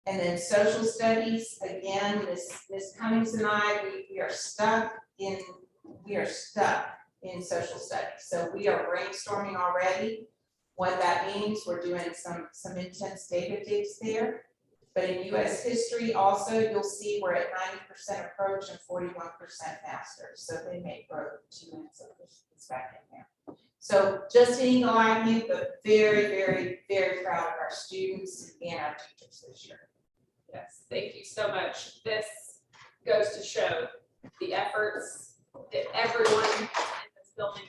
And then social studies, again, Ms. Cummings and I, we are stuck in social studies. So we are brainstorming already what that means. We're doing some intense data digs there. But in US history also, you'll see we're at 90% approach and 41% masters. So they may grow 2 minutes of this back in there. So just hitting the line here, but very proud of our students and our teachers this year. Yes, thank you so much. This goes to show the efforts that everyone in this building,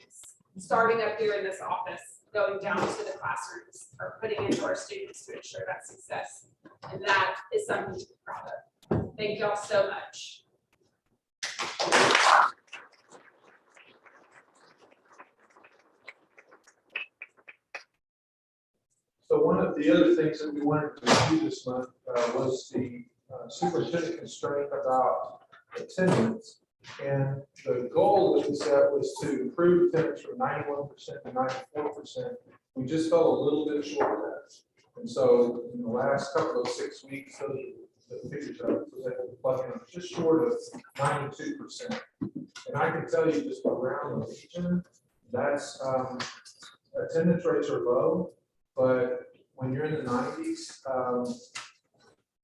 starting up here in this office, going down to the classrooms, are putting into our students to ensure that success. And that is something to be proud of. Thank y'all so much. So one of the other things that we wanted to do this month was the superintendent constraint about attendance. And the goal that we set was to improve attendance from 91% to 94%. We just fell a little bit short of that. And so in the last couple of 6 weeks, those are the figures I was able to plug in, just short of 92%. And I can tell you just around the region, that's attendance rates are low, but when you're in the 90s,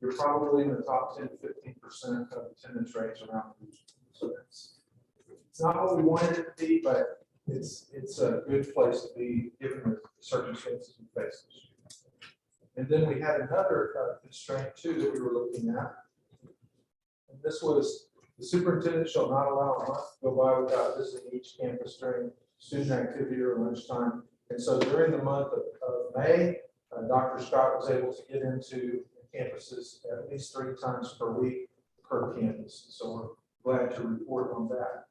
you're probably in the top 10 to 15% of attendance rates around the region. So it's not what we wanted it to be, but it's a good place to be given the circumstances we face this year. And then we had another constraint too that we were looking at. And this was the superintendent shall not allow a month to go by without visiting each campus during student activity or lunchtime. And so during the month of May, Dr. Scott was able to get into campuses at least 3 times per week per campus. So we're glad to report on that.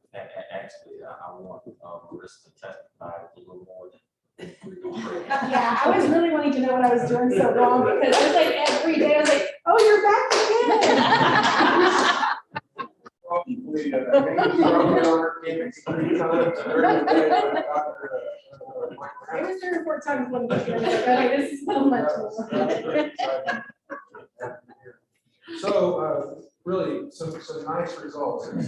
Actually, I want Marissa to testify a little more than. Yeah, I was really wanting to know what I was doing so wrong because it was like every day I was like, oh, you're back again. Probably, maybe on our campus 3 times during the day. It was 3 or 4 times one week. I was like, okay, this is so much more. So really some nice results and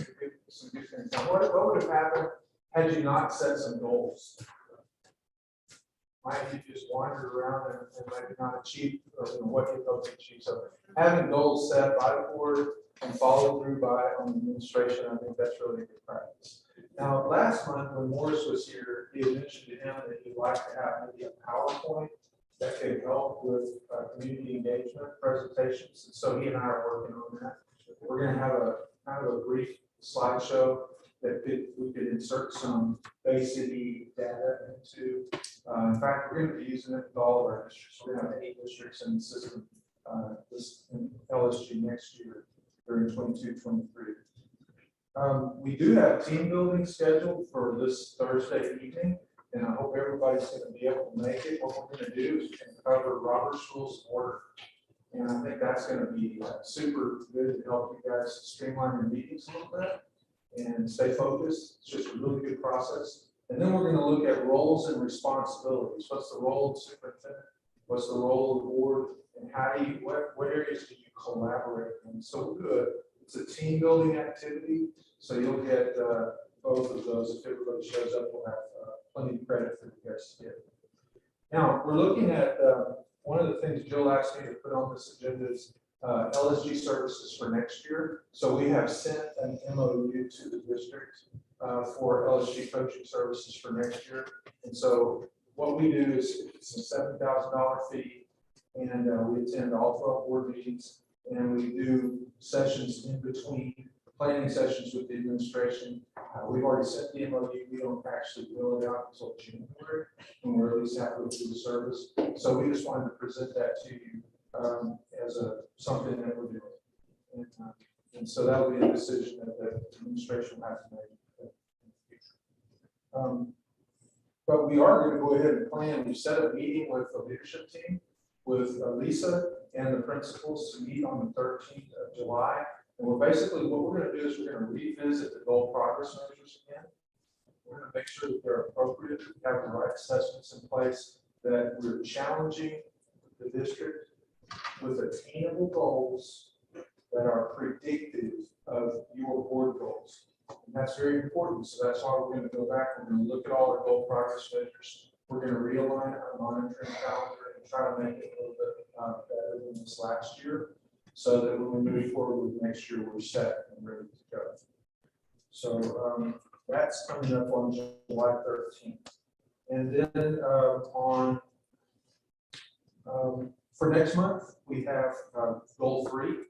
some good things. Now, what would have happened had you not set some goals? Might you just wandered around and maybe not achieve what you hope to achieve? So having goals set by the board and followed through by on the administration, I think that's really good practice. Now, last month when Morris was here, he had mentioned to him that he'd like to have maybe a PowerPoint that could help with community engagement presentations. And so he and I are working on that. We're going to have a kind of a brief slideshow that we could insert some basic data into. In fact, we're going to be using it with all of our districts. We're going to have 8 districts in the system this in LSG next year during 22-23. We do have team building scheduled for this Thursday evening, and I hope everybody's going to be able to make it. What we're going to do is cover Robert's Rules of Order, and I think that's going to be super good to help you guys streamline your meetings a little bit and stay focused. It's just a really good process. And then we're going to look at roles and responsibilities. What's the role of the superintendent? What's the role of the board? And how do you, what areas do you collaborate in? So good. It's a team building activity. So you'll get both of those. If everybody shows up, we'll have plenty of credit for you guys to get. Now, we're looking at one of the things Jill asked me to put on this agenda is LSG services for next year. So we have sent an MOU to the district for LSG coaching services for next year. And so what we do is it's a $7,000 fee, and we attend all 12 board meetings, and we do sessions in between, planning sessions with the administration. We've already sent the MOU. We don't actually bill it out until January, when we're at least halfway through the service. So we just wanted to present that to you as something that we're doing. And so that will be a decision that the administration will have to make. But we are going to go ahead and plan. We set a meeting with the leadership team, with Lisa and the principals to meet on the 13th of July. And we're basically, what we're going to do is we're going to revisit the goal progress measures again. We're going to make sure that they're appropriate, we have the right assessments in place, that we're challenging the district with attainable goals that are predictive of your board goals. And that's very important. So that's why we're going to go back. We're going to look at all our goal progress measures. We're going to realign our monitoring calendar and try to make it a little bit better than this last year, so that when we move forward with next year, we're set and ready to go. So that's coming up on July 13th. And then for next month, we have goal 3.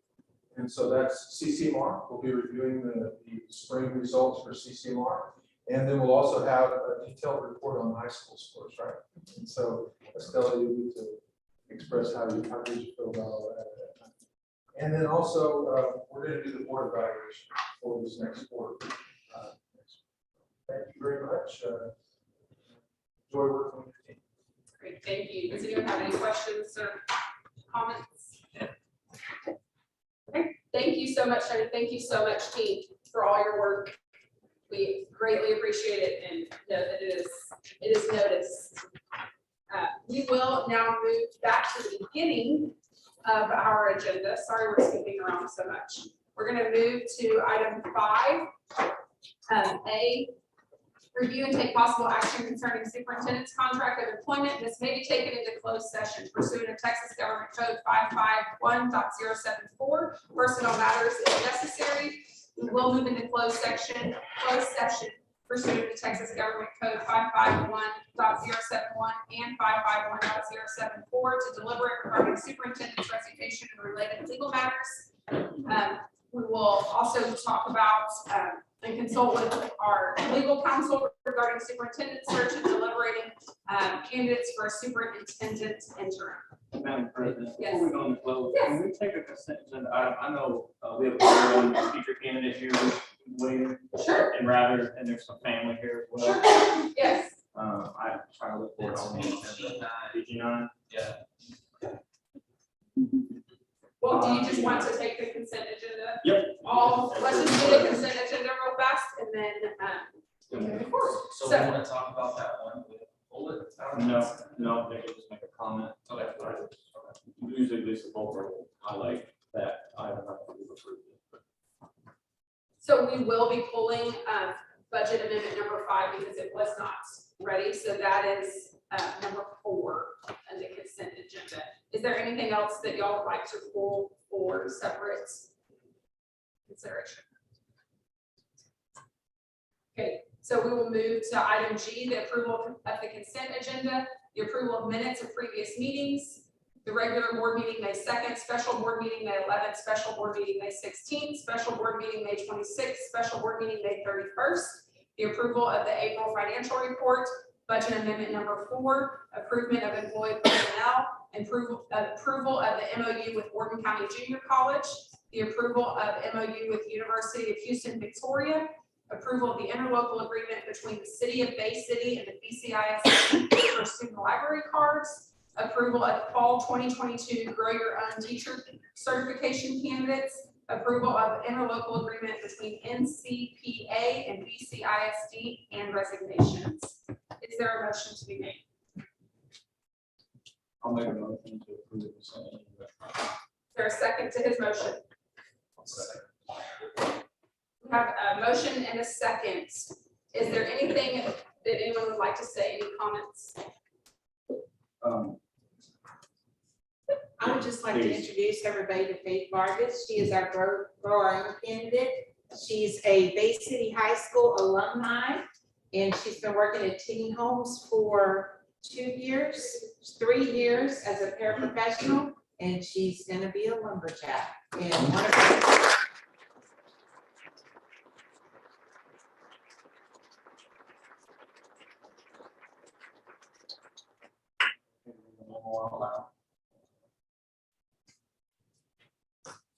And so that's CCMR. We'll be reviewing the spring results for CCMR. And then we'll also have a detailed report on high school scores, right? And so Estella, you need to express how you feel about all that at that time. And then also, we're gonna do the board evaluation for this next quarter. Thank you very much. Enjoy working with your team. Great, thank you. Does anyone have any questions or comments? Okay, thank you so much, Tony. Thank you so much, team, for all your work. We greatly appreciate it and know that it is noticed. We will now move back to the beginning of our agenda. Sorry, we're skipping around so much. We're gonna move to item 5. A, review and take possible action concerning superintendent's contract of employment. This may be taken into closed session pursuant to Texas Government Code 551.074. Personnel matters if necessary. We will move into closed session pursuant to Texas Government Code 551.071 and 551.074 to deliberate regarding superintendent's resignation and related legal matters. We will also talk about and consult with our legal counsel regarding superintendent search and deliberating candidates for a superintendent interim. Madam President, Yes. before we go into close, Yes. can we take a consent agenda item? I know we have one teacher candidate here waiting, Sure. and there's some family here as well. Sure. Yes. I try to look for it on the agenda. Did you not? Yeah. Well, do you just want to take the consent agenda? Yep. Let's just do the consent agenda real fast and then, of course. So we want to talk about that one with bullet? No, they could just make a comment. Okay. Usually Lisa Bolter will highlight that item after we've approved it. So we will be pulling budget amendment number 5 because it was not ready. So that is number 4 on the consent agenda. Is there anything else that y'all would like to pull for separate consideration? Okay, so we will move to item G, the approval of the consent agenda, the approval of minutes of previous meetings, the regular board meeting May 2nd, special board meeting May 11th, special board meeting May 16th, special board meeting May 26th, special board meeting May 31st, the approval of the April financial report, budget amendment number 4, approval of employee personnel, approval of the MOU with Borden County Junior College, the approval of MOU with University of Houston Victoria, approval of the interlocal agreement between the City of Bay City and the BCIS for student library cards, approval of the fall 2022 Grow Your Own Teacher certification candidates, approval of interlocal agreement between NCPA and BCISD, and resignations. Is there a motion to be made? I'll make a motion to approve the consent agenda. Is there a second to his motion? We have a motion and a second. Is there anything that anyone would like to say? Any comments? I would just like to Please. introduce everybody to Faith Vargas. She is our Grow Our Own candidate. She's a Bay City High School alumni, and she's been working at Teeny Homes for 3 years as a paraprofessional, and she's gonna be a lumberjack. And one of her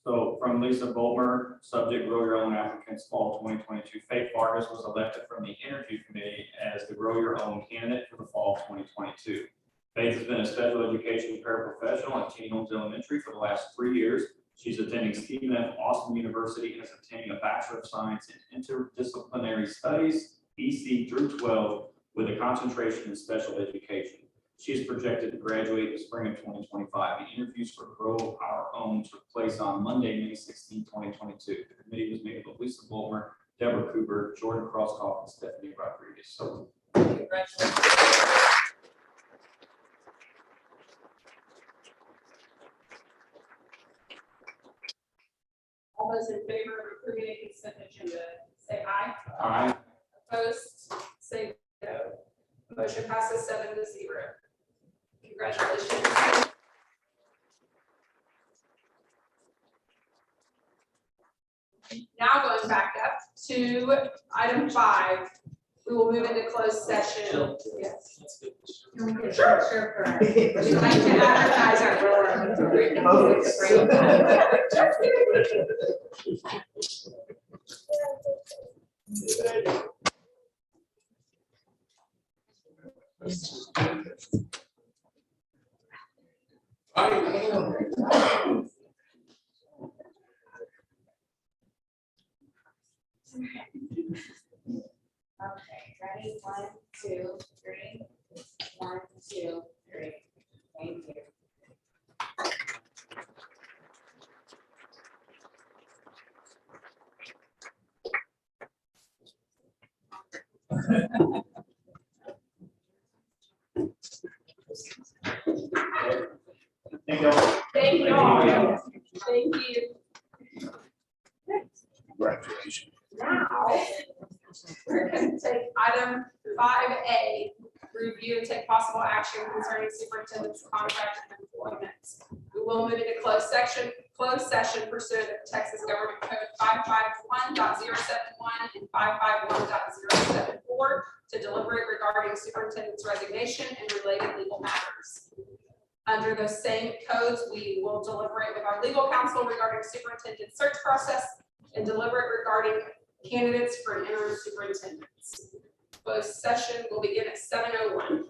So from Lisa Bolmer, subject Grow Your Own applicants fall 2022. Faith Vargas was elected from the interview committee as the Grow Your Own candidate for the fall 2022. Faith has been a special education paraprofessional at Teeny Homes Elementary for the last 3 years. She's attending Stephen F. Austin University and is obtaining a Bachelor of Science in Interdisciplinary Studies, BC through 12, with a concentration in special education. She is projected to graduate in the spring of 2025. The interviews for Grow Our Own took place on Monday, May 16, 2022. The committee was made up of Lisa Bulmer, Deborah Cooper, Jordan Crosskoff, and Stephanie Rodriguez. So Congratulations. All those in favor of approving a consent agenda, say aye. Aye. Opposed, say no. Motion passes 7-0. Congratulations. Now going back up to item 5, We will move into closed session. Yes. That's good. Can we get sure for, we like to advertise our roller. Okay, ready? 1, 2, 3. 1, 2, 3. Thank you. Thank you. Thank you all. Thank you. Congratulations. Now, we're going to take item 5A, review and take possible action concerning superintendent's contract and employment. We will move into closed session pursuant to Texas Government Code 551.071 and 551.074 to deliberate regarding superintendent's resignation and related legal matters. Under those same codes, we will deliberate with our legal counsel regarding superintendent search process and deliberate regarding candidates for an interim superintendent. Closed session will begin at 7:01.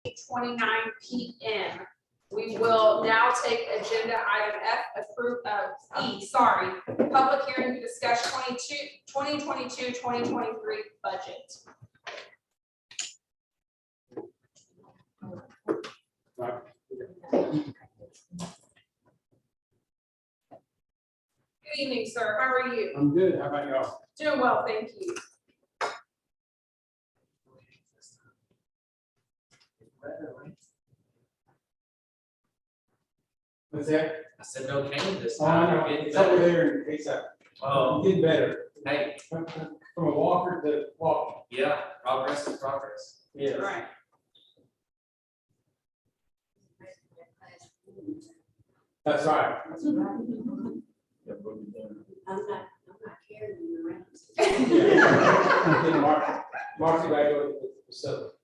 8:29 p.m. We will now take agenda item F, public hearing to discuss 2022-2023 budget. Good evening, sir. How are you? I'm good. How about y'all? Doing well, thank you. What's that? I said no cane this Oh, I time. know. Getting It's over better. there in case I'm Oh, getting better. hey, From a walker to walking. yeah, progress is progress. Yes. Right. That's right. I'm not carrying you around. Yeah. Then Marcy graduated with the facility.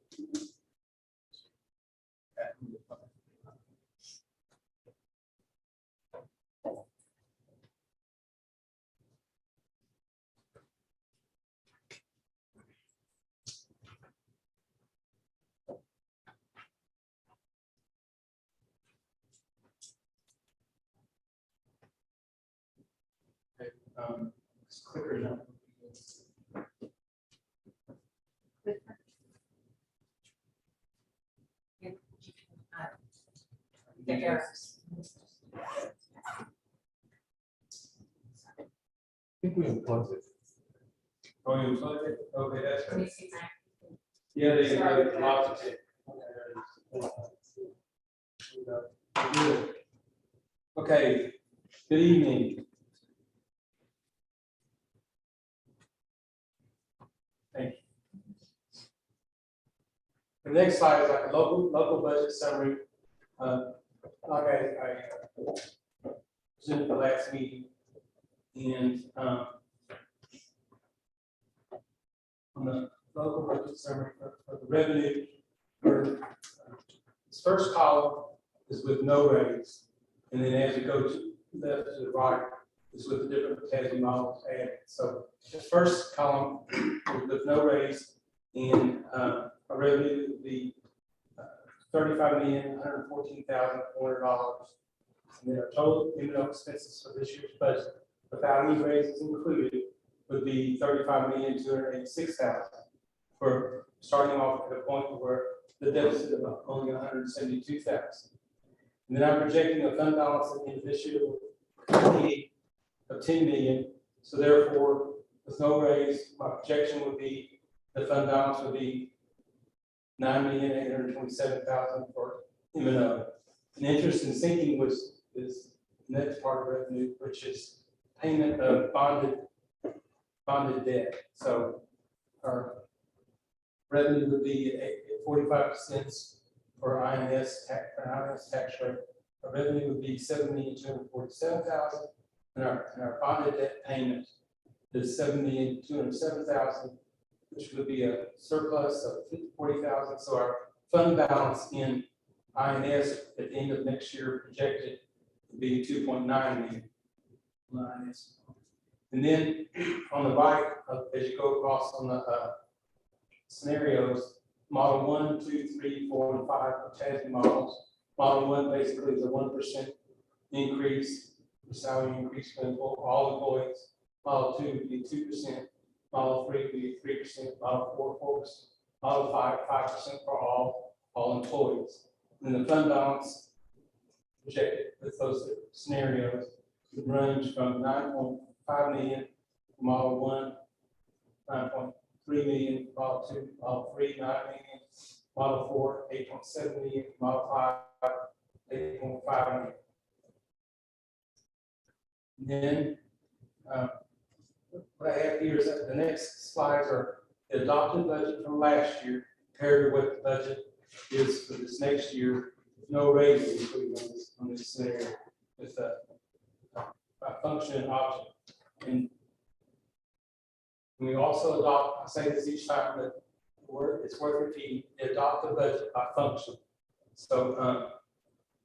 This clicker now. I think we unplugged it. Oh, you unplugged it? Okay, that's good. Yeah, they locked it. Good. Okay, good evening. Thank you. The next slide is like a local budget summary. Like I presented the last meeting, and on the local budget summary for the revenue, this first column is with no raise, and then as you go to left to the right is with the different potassium models added. So the first column is with no raise, and our revenue would be $35,114,400. And then our total M&O expenses for this year's budget, without any raises included, would be $35,286,000. For starting off at a point where the deficit of only $172,000. And then I'm projecting a fund balance at the end of this year of $10 million. So therefore, with no raise, my projection would be the fund balance would be $9,827,000 for M&O. And interest and sinking is the next part of revenue, which is payment of bonded debt. So our revenue would be at 45% for INS tax rate. Our revenue would be $7,247,000, and our bonded debt payment is $7,207,000, which would be a surplus of $40,000. So our fund balance in INS at the end of next year projected to be $2.9 million. INS. And then on the right, as you go across on the scenarios, model 1, 2, 3, 4, and 5 potassium models. Model 1 basically is a 1% increase, the salary increase for all employees. Model 2 would be 2%. Model 3 would be 3%. Model 4, 4%. Model 5, 5% for all employees. And the fund balance projected with those scenarios would range from 9.5 million for model 1, 9.3 million for model 2, model 3, 9 million, model 4, 8.7 million, model 5, 8.5 million. And then what I have here is that the next slides are the adopted budget from last year compared to what the budget is for this next year, with no raises included on this scenario with a function and object. And we also adopt, I say this each time, but it's worth repeating, adopt the budget by function. So,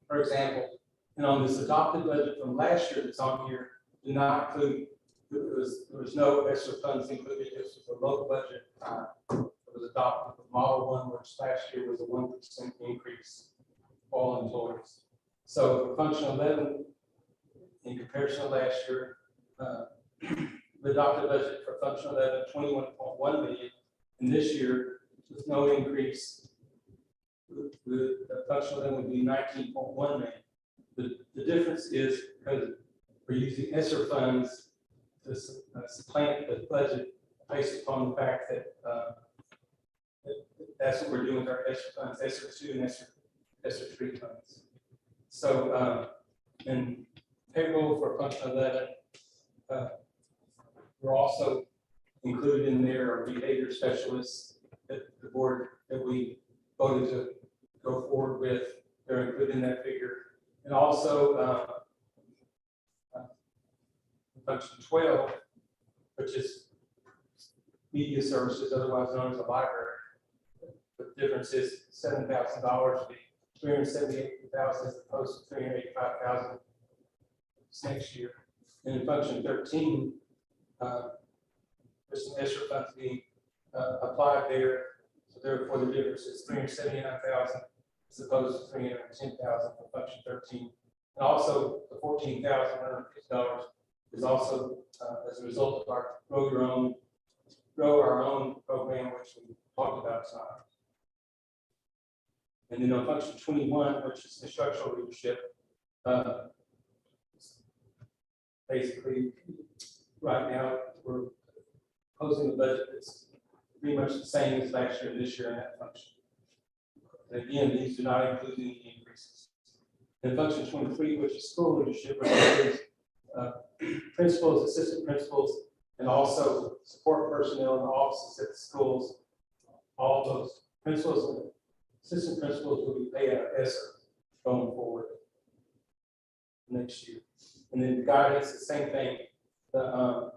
for example, and on this adopted budget from last year that's on here, do not include, there was no extra funds included. This was a local budget. It was was adopted with Model 1, which last year was a 1% increase for all employees. So for function 11, in comparison to last year, the adopted budget for function 11, 21.1 million, and this year, with no increase, the function 11 would be 19.1 million. The difference is because we're using ESSER funds to supplant the budget based upon the fact that that's what we're doing with our ESSER funds, ESSER 2 and ESSER 3 funds. So, and payroll for function 11, we're also included in there our behavior specialists that the board that we voted to go forward with. They're included in that figure. And also function 12, which is media services, otherwise known as a library. The difference is $7,000 to be $378,000 as opposed to $385,000 next year. And in function 13, there's some extra funds being applied there. So therefore, the difference is $379,000 as opposed to $310,000 for function 13. And also, the $14,150 is also as a result of our grow our own program, which we talked about tonight. And then on function 21, which is instructional leadership, basically, right now we're posing a budget that's pretty much the same as last year and this year in that function. And again, these do not include any increases. In function 23, which is school leadership, which includes principals, assistant principals, and also support personnel in the offices at the schools. All those principals and assistant principals will be paid out of ESSER going forward next year. And then the guidance, the same thing. The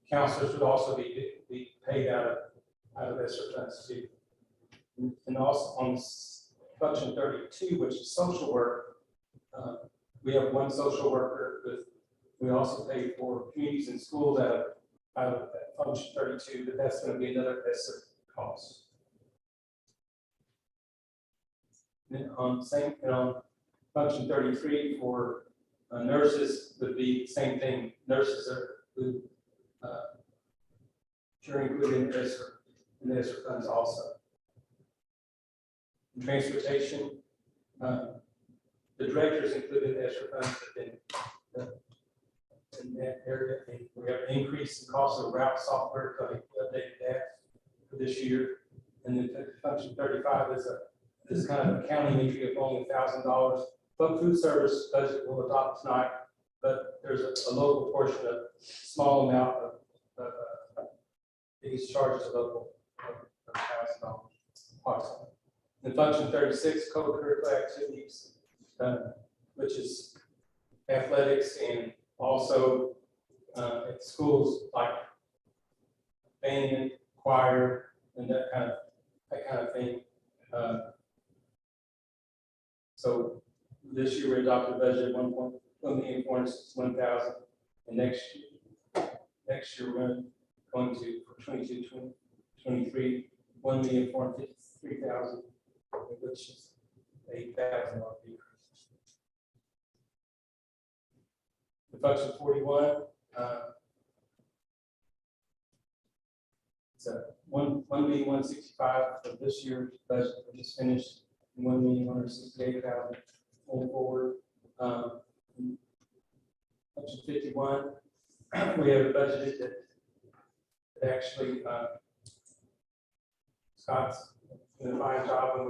counselors would also be paid out of ESSER funds too. And also on function 32, which is social work, we have one social worker with. We also pay for communities and schools out of that function 32, but that's going to be another ESSER cost. And on function 33 for nurses would be the same thing. Nurses are sure included in the ESSER funds also. In transportation, the directors included in ESSER funds have been in that area. We have an increase in cost of route software, because we updated that for this year. And then function 35 is kind of accounting entry of only $1,000. But food service budget will adopt tonight, but there's a local portion of small amount of these charges are local of $1,000 approximately. In function 36, co-curricular activities, which is athletics and also at schools like band, choir, and that kind of thing. So this year we adopted a budget of $1,461,000, and next year we're going to for 22-23 $1,453,000, which is $8,000 decrease. The function 41, it's a $1,165,000 for this year's budget. We just finished $1,168,000 going forward. Function 51, we have a budget that actually Scott's doing a fine job, and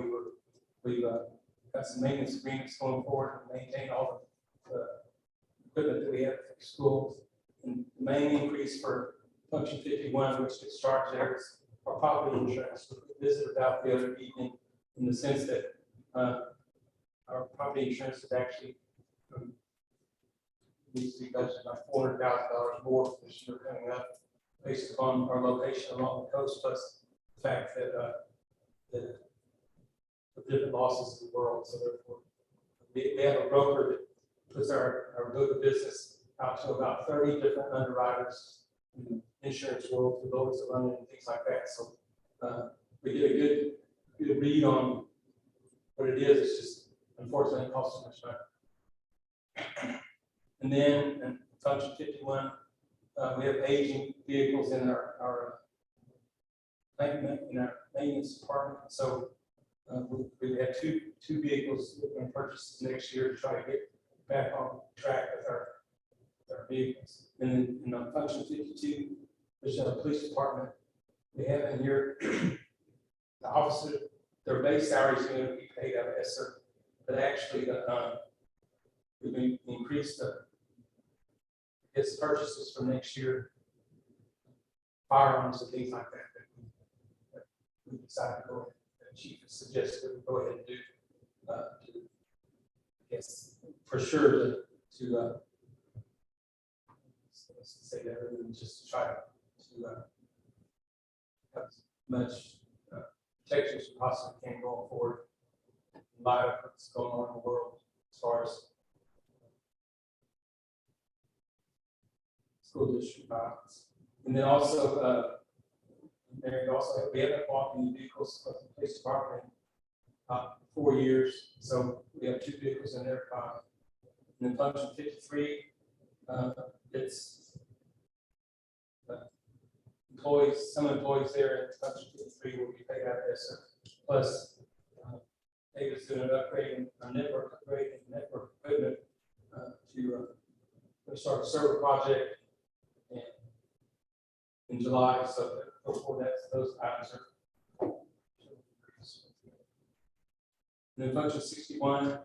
we've got some maintenance agreements going forward to maintain all the equipment that we have for schools. And the main increase for function 51, which gets charged there, is our property insurance. We visited about the other evening in the sense that our property insurance is actually needs to be budgeted by $400,000 more for this year coming up, based upon our location along the coast, plus the fact that the different losses in the world. So therefore, we have a broker that puts our book of business out to about 30 different underwriters insurance roll for those that run it and things like that. So we get a good read on what it is. It's just unfortunately it costs too much money. And then in function 51, we have aging vehicles in our maintenance department. So we have two vehicles that we're going to purchase next year to try to get back on track with our vehicles. And then in function 52, which is our police department, we have in here the officer, their base salary is going to be paid out of ESSER, but actually we've increased its purchases for next year, firearms and things like that. We decided to go ahead. The chief suggested we go ahead and do, I guess, for sure to say that, rather than just try to have as much protection as we possibly can going forward in light of what's going on in the world as far as school district violence. And then also, we haven't bought any vehicles for the police department in 4 years, so we have 2 vehicles in there. And then function 53, it's some employees there in function 53 will be paid out of ESSER. Plus, David's doing an upgrade, a network upgrade and network equipment to start a server project in July. So before that, those items are. And then function 61,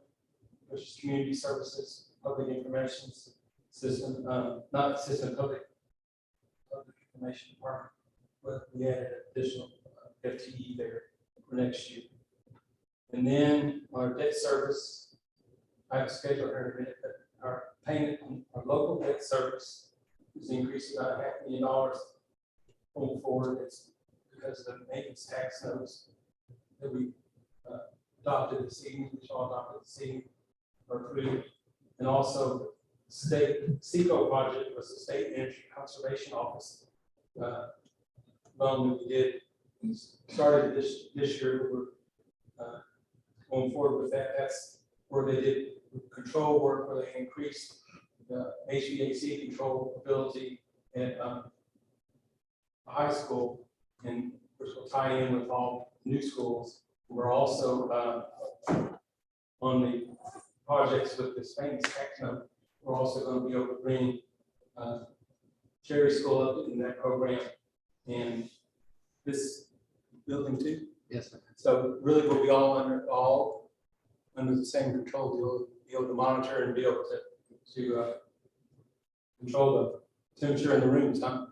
which is community services, public information system, not system, public information department, but we added additional FTE there for next year. And then our debt service, I have a schedule here in a minute, but our payment on our local debt service is increasing about $500,000 going forward. It's because of the maintenance tax notes that we adopted this evening, which all adopted this evening or approved. And also state SECO project was the State Energy Conservation Office loan that we did. We started this year. We're going forward with that. That's where they did control work, where they increased the HVAC control ability at high school, and which will tie in with all new schools. We're also on the projects with this famous tax note. We're also going to be able to bring Cherry School up in that program, and this building too. Yes, sir. So really, we'll be all under the same control. You'll be able to monitor and be able to control the temperature in the rooms, huh?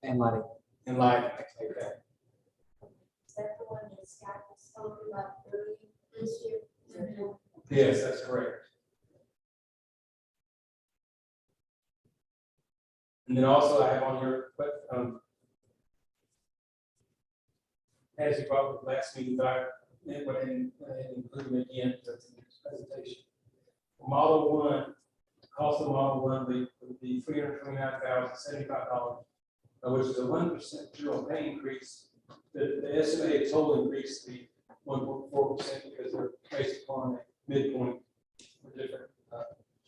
And lighting. And lighting, like that. Is that the one that Scott was talking about earlier this year? Yes, that's correct. And then also I have on here, but as you brought up last meeting, but I went ahead and included it again to this presentation. Model 1, cost of Model 1 would be $329,075, which is a 1% general pay increase. The estimated total increase to be 1.4% because they're based upon a midpoint for different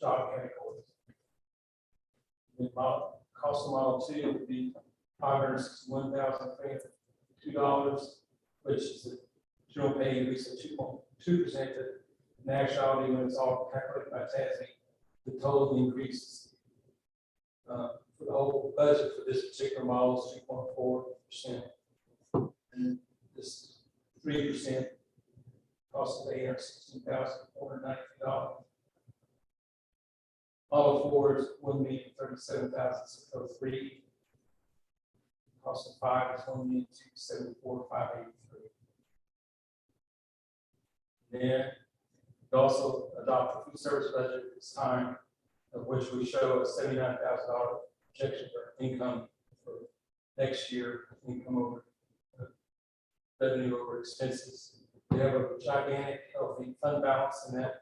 job categories. The cost of Model 2 would be $561,302, which is a general pay increase of 2.2%. In actuality, when it's all calculated by TASB, the total increase for the whole budget for this particular model is 2.4%. And this 3% cost of $816,490. Model 4 is $1,037,603. Cost of 5 is $1,274,583. Then we also adopt a food service budget at this time, of which we show a $79,000 projection for income for next year, income over revenue over expenses. We have a gigantic healthy fund balance in that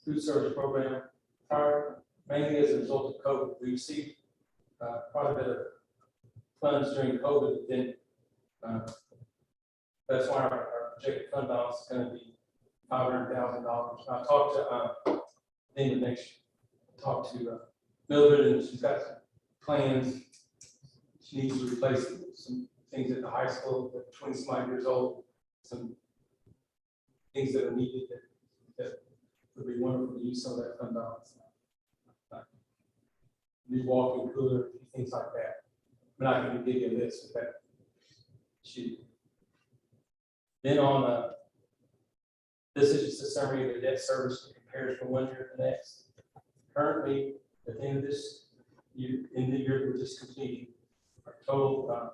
food service program. Prior mainly as a result of COVID. We received quite a bit of funds during COVID, but then that's why our projected fund balance is going to be $500,000. I talked to the end of next year, talked to Mildred, and she's got some plans. She needs to replace some things at the high school that 20-some years old, some things that are needed that would be wonderful to use some of that fund balance. New walking cooler, things like that. I'm not going to give you a list of that sheet. Then on this is just a summary of the debt service that compares from one year to the next. Currently, at the end of this year, in the year we're just completing, our total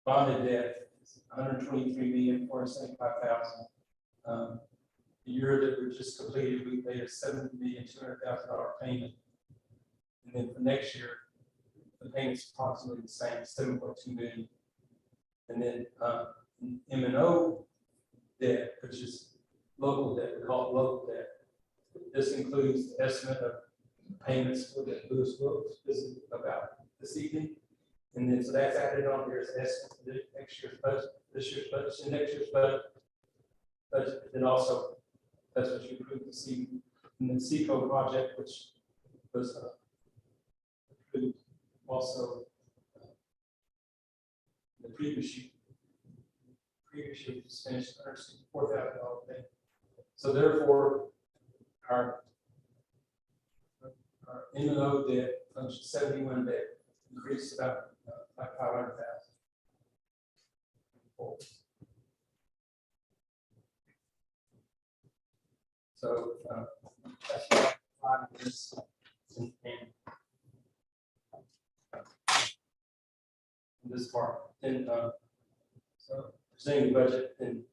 bonded debt is $123,475,000. The year that we just completed, we made a $7,200,000 payment. And then for next year, the payment's approximately the same, $7.2 million. And then M&O debt, which is local debt, we call it local debt. This includes the estimate of payments for the Lewis Wilkes is about this evening. And then so that's added on here as an estimate for the next year's budget, this year's budget, and next year's budget. And then also, that's what you approved this evening. And then CECO project, which was approved also the previous year. Previous year was finished $164,000 thing. So therefore, our M&O debt, function 71 debt, increased about like 500,000. So that's why I'm this. This part, and so presenting the budget, and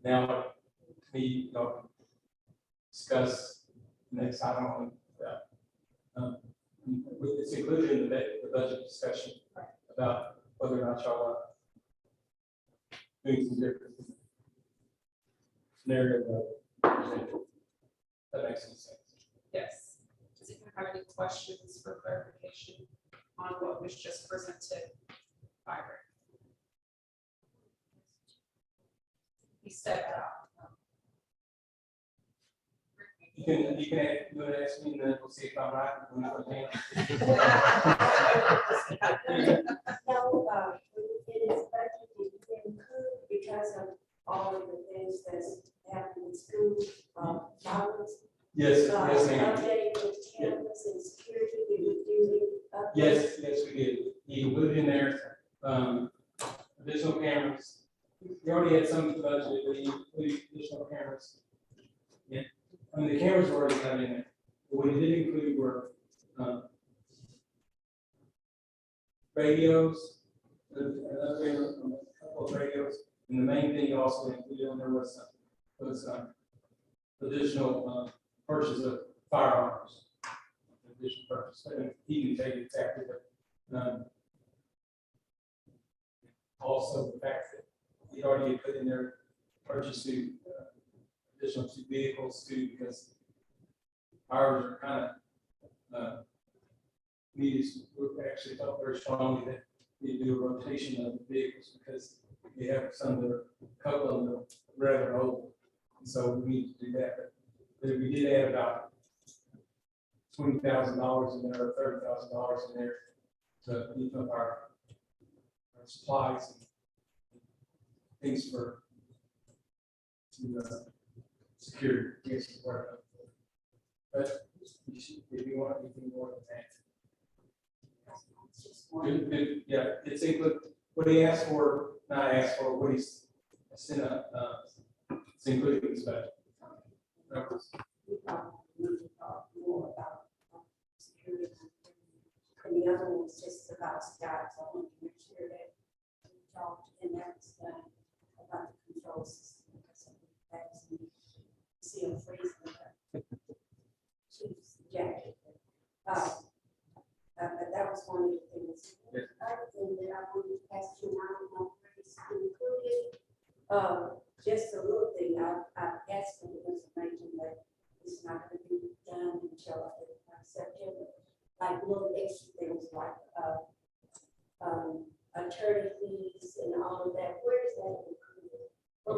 now we discuss the next item on that. It's included in the budget discussion about whether or not y'all are doing some different scenario. That makes some sense. Yes. Does anyone have any questions for clarification on what was just presented by Rick? He stepped out. You can ask me, and then we'll see if I'm right. No, it is budgeted in because of all of the things that's happened in school, violence. Yes, yes, ma'am. Updating the cameras and security, we would do it. Yes, we did. He included in there additional cameras. He already had some budget, but he included additional cameras. Yeah, I mean the cameras were already coming in there. But what he did include were radios, a couple of radios, and the main thing he also included on there was additional purchase of firearms. Additional purchase. And he can tell you exactly, but also the fact that he already put in there purchasing additional 2 vehicles too, because ours are kind of we actually felt very strongly that we do a rotation of the vehicles because we have some that are a couple of them are rather old, and so we need to do that. But we did add about $20,000 in there, or $30,000 in there to beef up our supplies and things for security. Yes, but if you want anything more than that. Good, yeah, it's included. What he asked for, not asked for, what he's sent up, it's included in his budget. We probably talk more about security. And the other one's just about Scott, so I want to make sure that we talked and that's about the control system. Because that's seal freezing. Chief's jacket. But that was one of the things. Yes. Other thing that I wanted to ask you, I don't know if it's included, just a little thing, I've asked for the information, but it's not going to be done until I get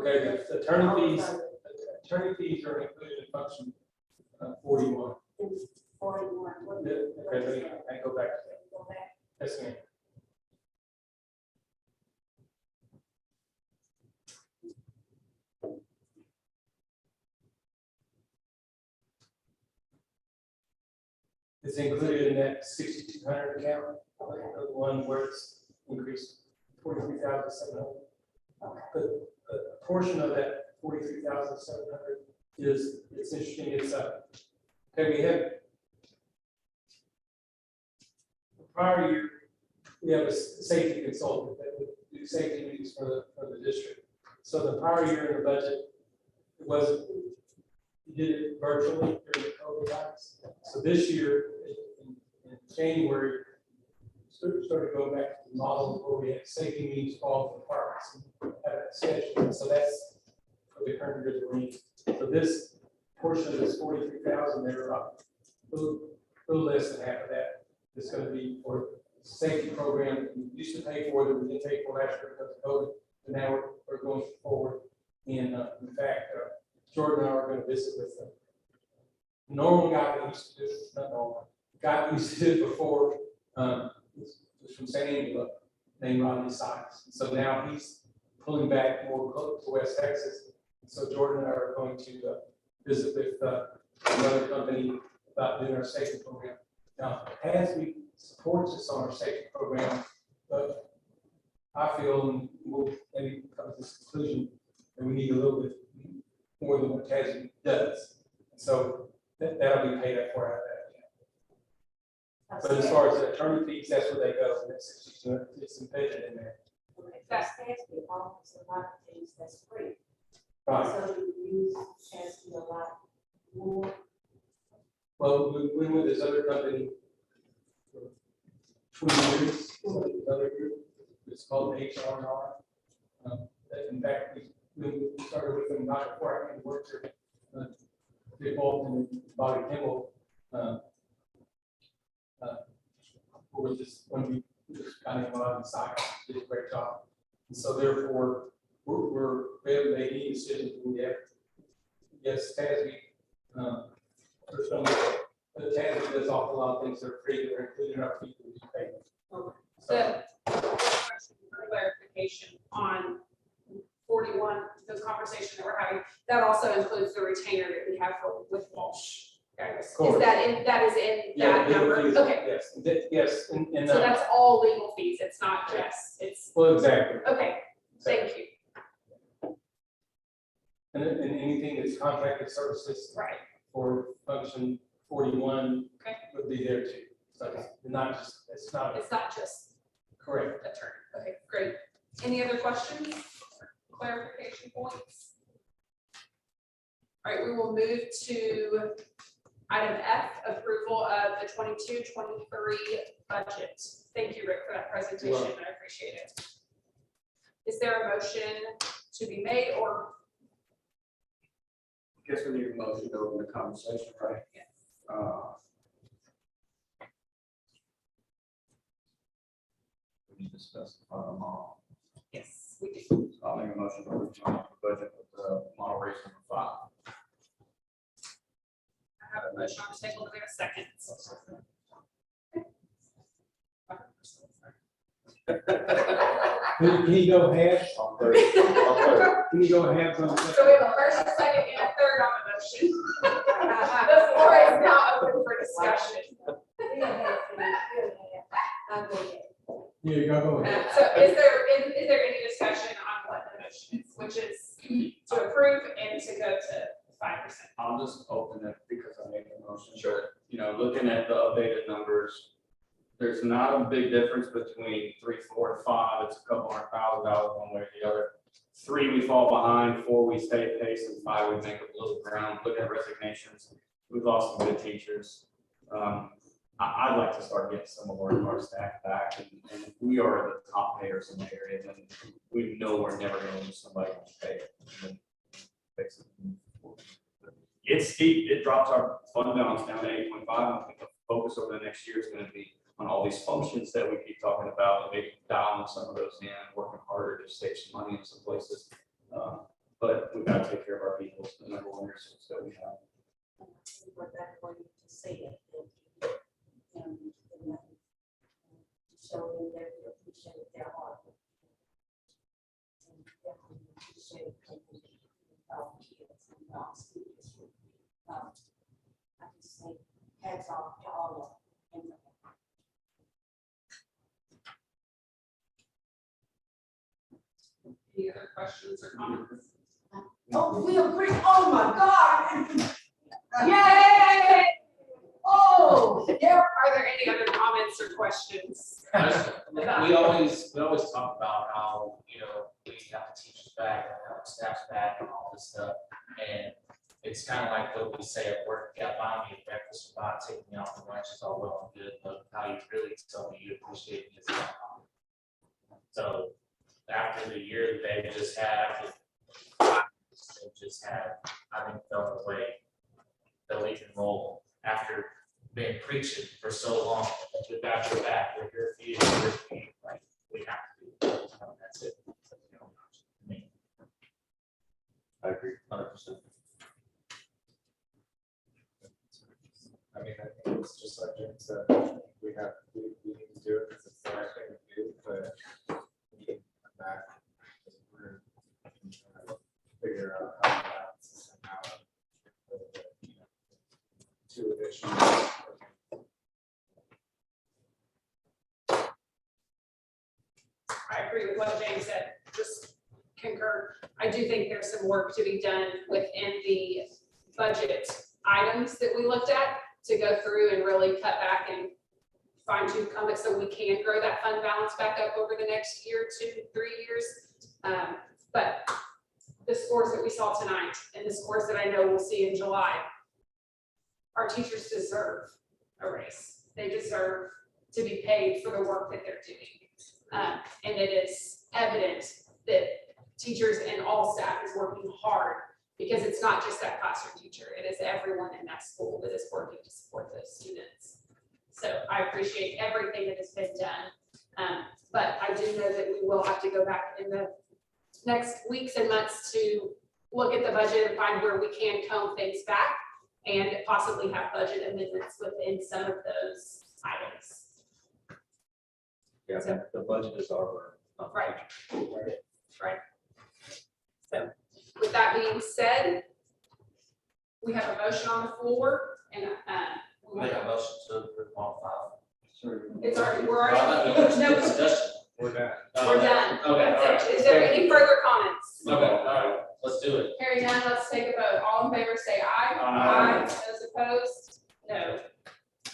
Okay, the attorney fees are included in function 41. 41. Yeah, okay, let me, I go back to that. Go back. Yes, ma'am. It's included in that 6,200 account, the one where it's increased 43,700. But a portion of that 43,700 is, it's interesting, it's okay, we have the prior year, we have a safety consultant that would do safety meetings for the district. So the prior year in the budget, it wasn't, we did it virtually during the COVID times. So this year, in January, started going back to the model where we had safety meetings for all the departments and have that schedule. So that's for the current year's range. So this portion of this 43,000, they're about a little less than half of that. It's going to be for the safety program that we used to pay for, that we didn't pay for last year because of COVID. And now we're going forward. And in fact, Jordan and I are going to visit with them. The normal guy that used to do it, not normal, the guy who used to do it before was from San Angelo, named Rodney Sykes. So now he's pulling back more close to West Texas. So Jordan and I are going to visit with another company about doing our safety program. Now, ASB supports us on our safety program, but I feel, and we'll maybe come to this conclusion, that we need a little bit more than what TASB does. So that'll be paid up for out of that. But as far as the attorney fees, that's where they go. It's embedded in there. That's the office, a lot of things that's free. Right. So you use TASB a lot more. Well, we went with this other company for 20 years. Another group. It's called HR&R. In fact, we started with them not before I came to work here. They involved in Bobby Kimball. Or just when we just kind of on the side, did a great job. And so therefore, we haven't made any decisions. We have, yes, TASB. There's some, the TASB does offer a lot of things that are free that are included in our fee that we pay. The clarification on 41, the conversation that we're having, that also includes the retainer that we have with Walsh. Is that in that number? Okay. Yes, yes, and so that's all legal fees. It's not just, it's. Well, exactly. Okay, thank you. And anything that's contracted services. Right. For function 41. Okay. Would be there too. So it's not just, it's not just. Correct. Attorney. Okay, great. Any other questions? Clarification points? All right, we will move to item F, approval of the 22-23 budget. Thank you, Rick, for that presentation. I appreciate it. Is there a motion to be made, or? I guess we need a motion to open the conversation, right? Yes. We need to specify them all. Yes, we do. So I'll make a motion to open the budget with the model race number 5. I have a motion on the table. Do we have a second? Can you go ahead? Can you go ahead? So we have a first, a second, and a third on the motion. The floor is now open for discussion. Yeah, go ahead. So is there any discussion on what the motion is, which is to approve and to go to 5%? I'll just open it because I made the motion. Sure. You know, looking at the updated numbers, there's not a big difference between 3, 4, and 5. It's a couple $100,000 one way or the other. 3, we fall behind. 4, we stay pace, and 5, we make up a little ground. Look at resignations. We've lost some good teachers. I'd like to start getting some of our staff back, and we are the top payers in the area, and we know we're never going to lose somebody on pay. It's steep. It drops our fund balance down to 8.5. I think the focus over the next year is going to be on all these functions that we keep talking about, and maybe dialing some of those in, working harder to save some money in some places. but we've got to take care of our people, so the number one resource that we have. For that way to say it. And to show them that we appreciate their hard work. And definitely appreciate our kids and our students. I just say hats off to all of them. Any other questions or comments? Oh, we agree, oh my God. Yay! Oh, yeah. Are there any other comments or questions? We always talk about how, you know, we have the teachers back, and have the staffs back and all this stuff. And it's kind of like what we say at work, got buy me breakfast, or buy, take me out for lunch is all well and good, but how you really tell me you appreciate me is not. So after the year that they just had, they just had, I think, fell away. They'll even roll after been preaching for so long, with back to back, with your feet, like, we have to do. That's it. I agree, 100%. I mean, I think it's just like Jim said, we need to do it because it's the right thing to do, but we can come back as a group and try to figure out how to balance this and how to, you know, two additional. I agree with what James said, just concur. I do think there's some work to be done within the budget items that we looked at to go through and really cut back and fine tune comb it so we can grow that fund balance back up over the next year, 2, 3 years. But the scores that we saw tonight and the scores that I know we'll see in July, our teachers deserve a raise. They deserve to be paid for the work that they're doing. And it is evident that teachers and all staff is working hard, because it's not just that classroom teacher, it is everyone in that school that is working to support those students. So I appreciate everything that has been done. But I do know that we will have to go back in the next weeks and months to look at the budget and find where we can comb things back and possibly have budget amendments within some of those items. Yeah, the budget is our. Right. Right. So with that being said, we have a motion on the floor and Make a motion to approve all five. it's already, we're already, no, Discussion. We're done. we're done. Okay, all That's right. it. Is there any further comments? Okay, all right, let's do it. Hearing none, let's take a vote. All in favor, say aye. Aye. Those opposed, no.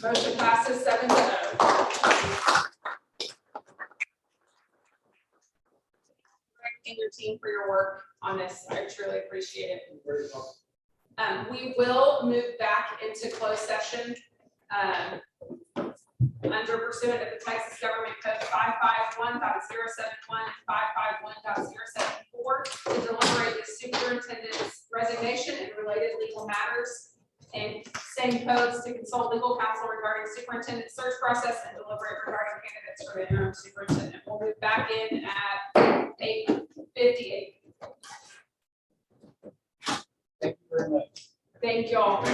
Motion passes 7-0. Thank your team for your work on this. I truly appreciate it. We will move back into closed session under pursuant of the Texas Government Code 551.071, 551.074 to deliberate the superintendent's resignation and related legal matters, and same codes to consult legal counsel regarding superintendent search process and deliberate regarding candidates for the interim superintendent. We'll move back in at 8:58. Thank you very much. Thank y'all.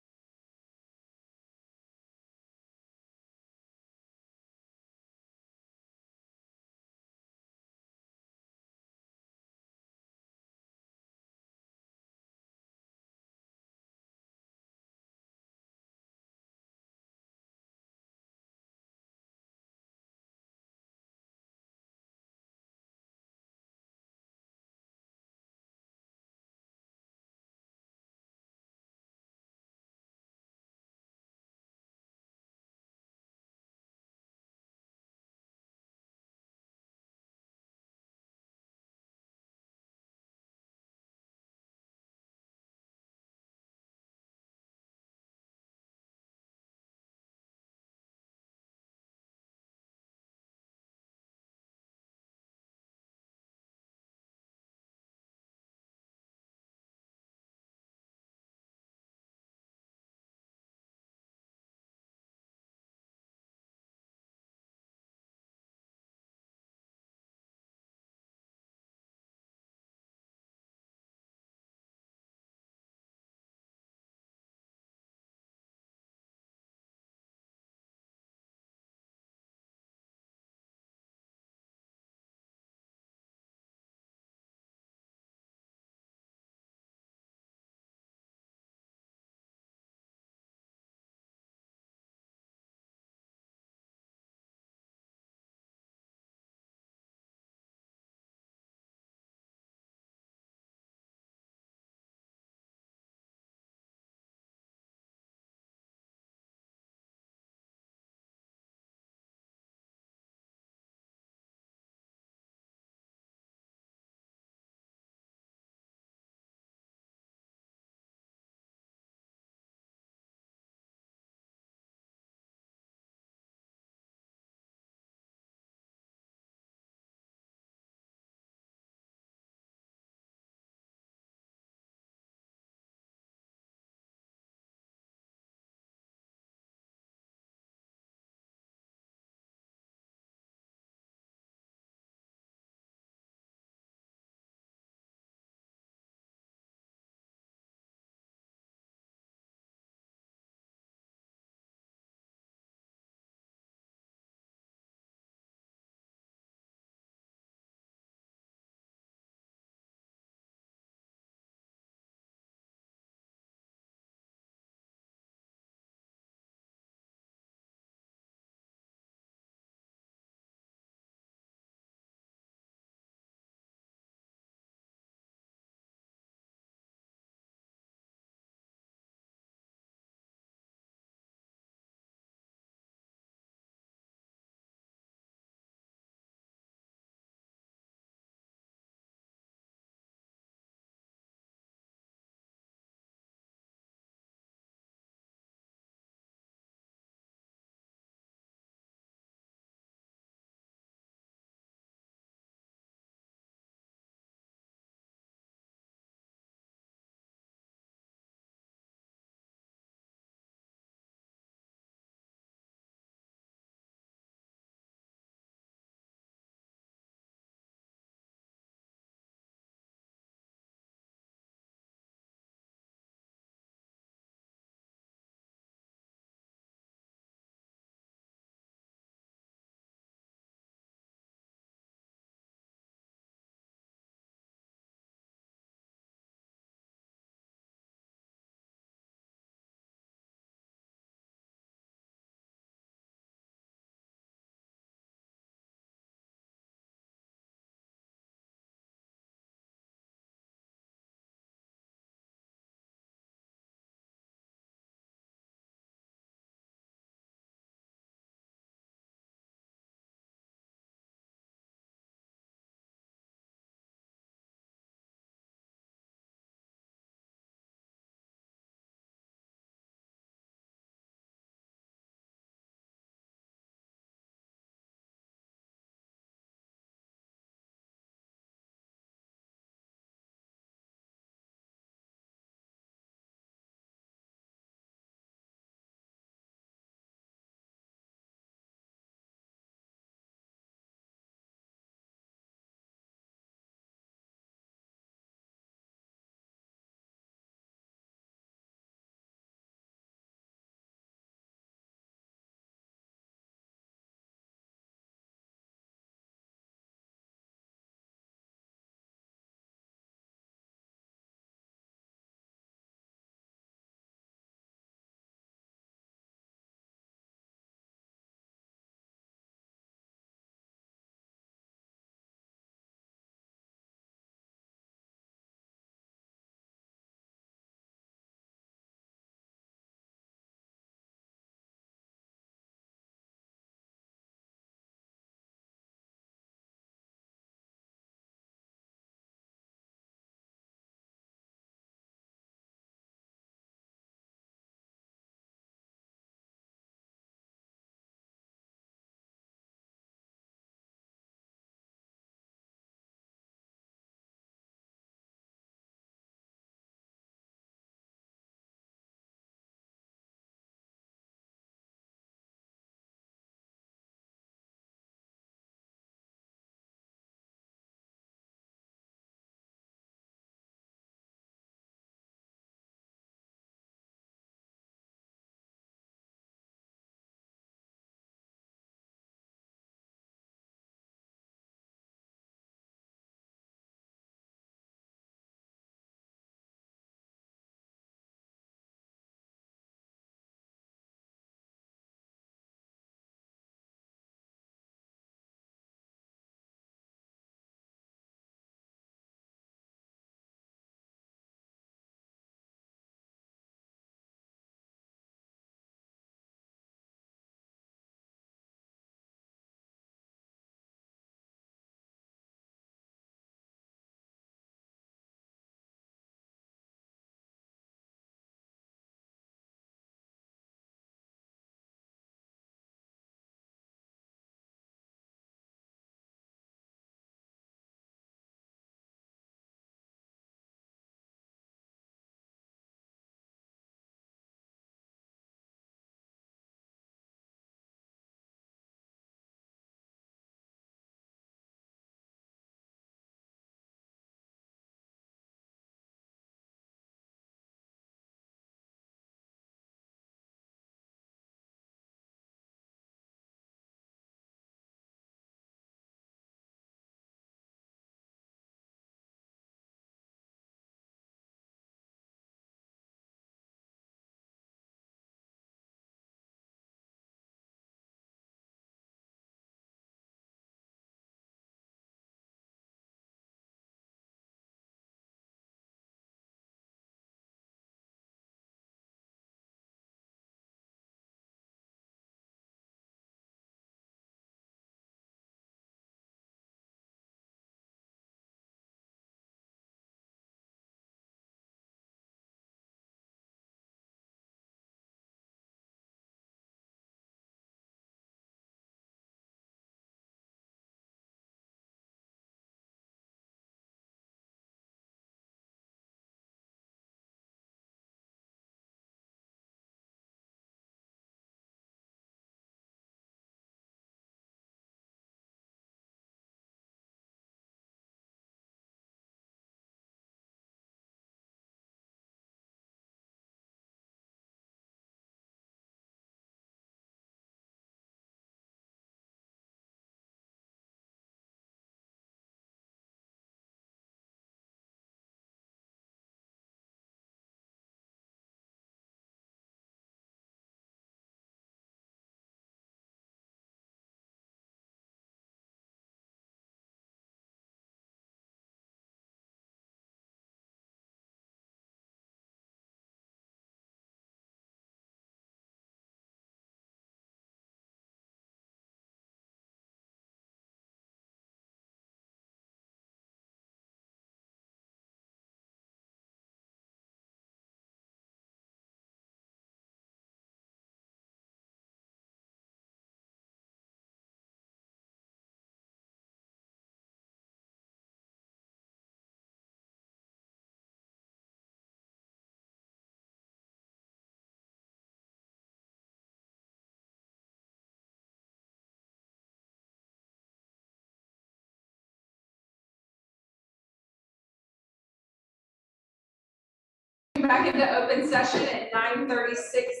Back into open session at 9:36.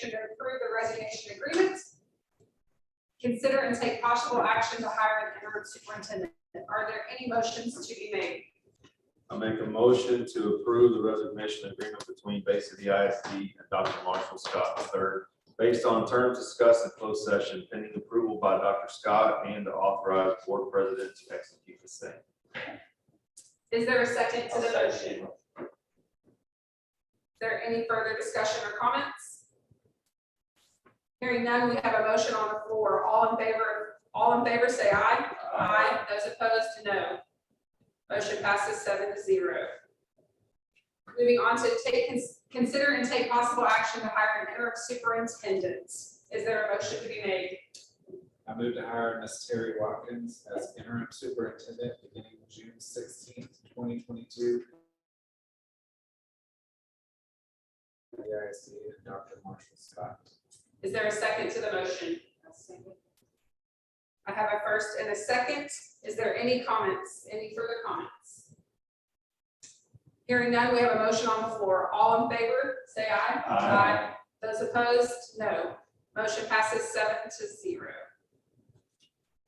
To approve the resignation agreement. Consider and take possible action to hire an interim superintendent. Are there any motions to be made? I make a motion to approve the resignation agreement between Bay City ISD and Dr. Marshall Scott III, based on terms discussed in closed session, pending approval by Dr. Scott and to authorize board president to execute the same. Is there a second to the motion? Is there any further discussion or comments? Hearing none, we have a motion on the floor. All in favor, say aye. Aye. Those opposed, no. Motion passes 7-0. Moving on to consider and take possible action to hire an interim superintendent. Is there a motion to be made? I move to hire Ms. Terry Watkins as interim superintendent beginning June 16th, 2022. The ISD and Dr. Marshall Scott. Is there a second to the motion? I have a first and a second. Is there any comments? Any further comments? Hearing none, we have a motion on the floor. All in favor, say aye. Aye. Those opposed, no. Motion passes 7-0.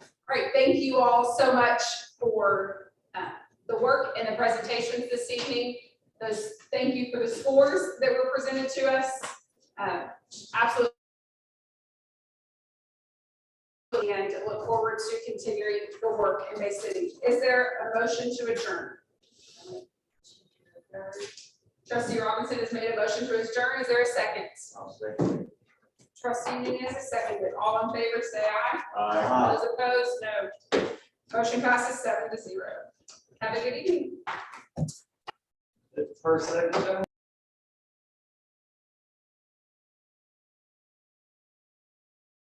All right, thank you all so much for the work and the presentations this evening. Thank you for the scores that were presented to us. Absolutely. And look forward to continuing the work in Bay City. Is there a motion to adjourn? Trustee Robinson has made a motion to adjourn. Is there a second? I'll second. Trustee Nunez has seconded. All in favor, say aye. Aye. Those opposed, no. Motion passes 7-0. Have a good evening. First, second.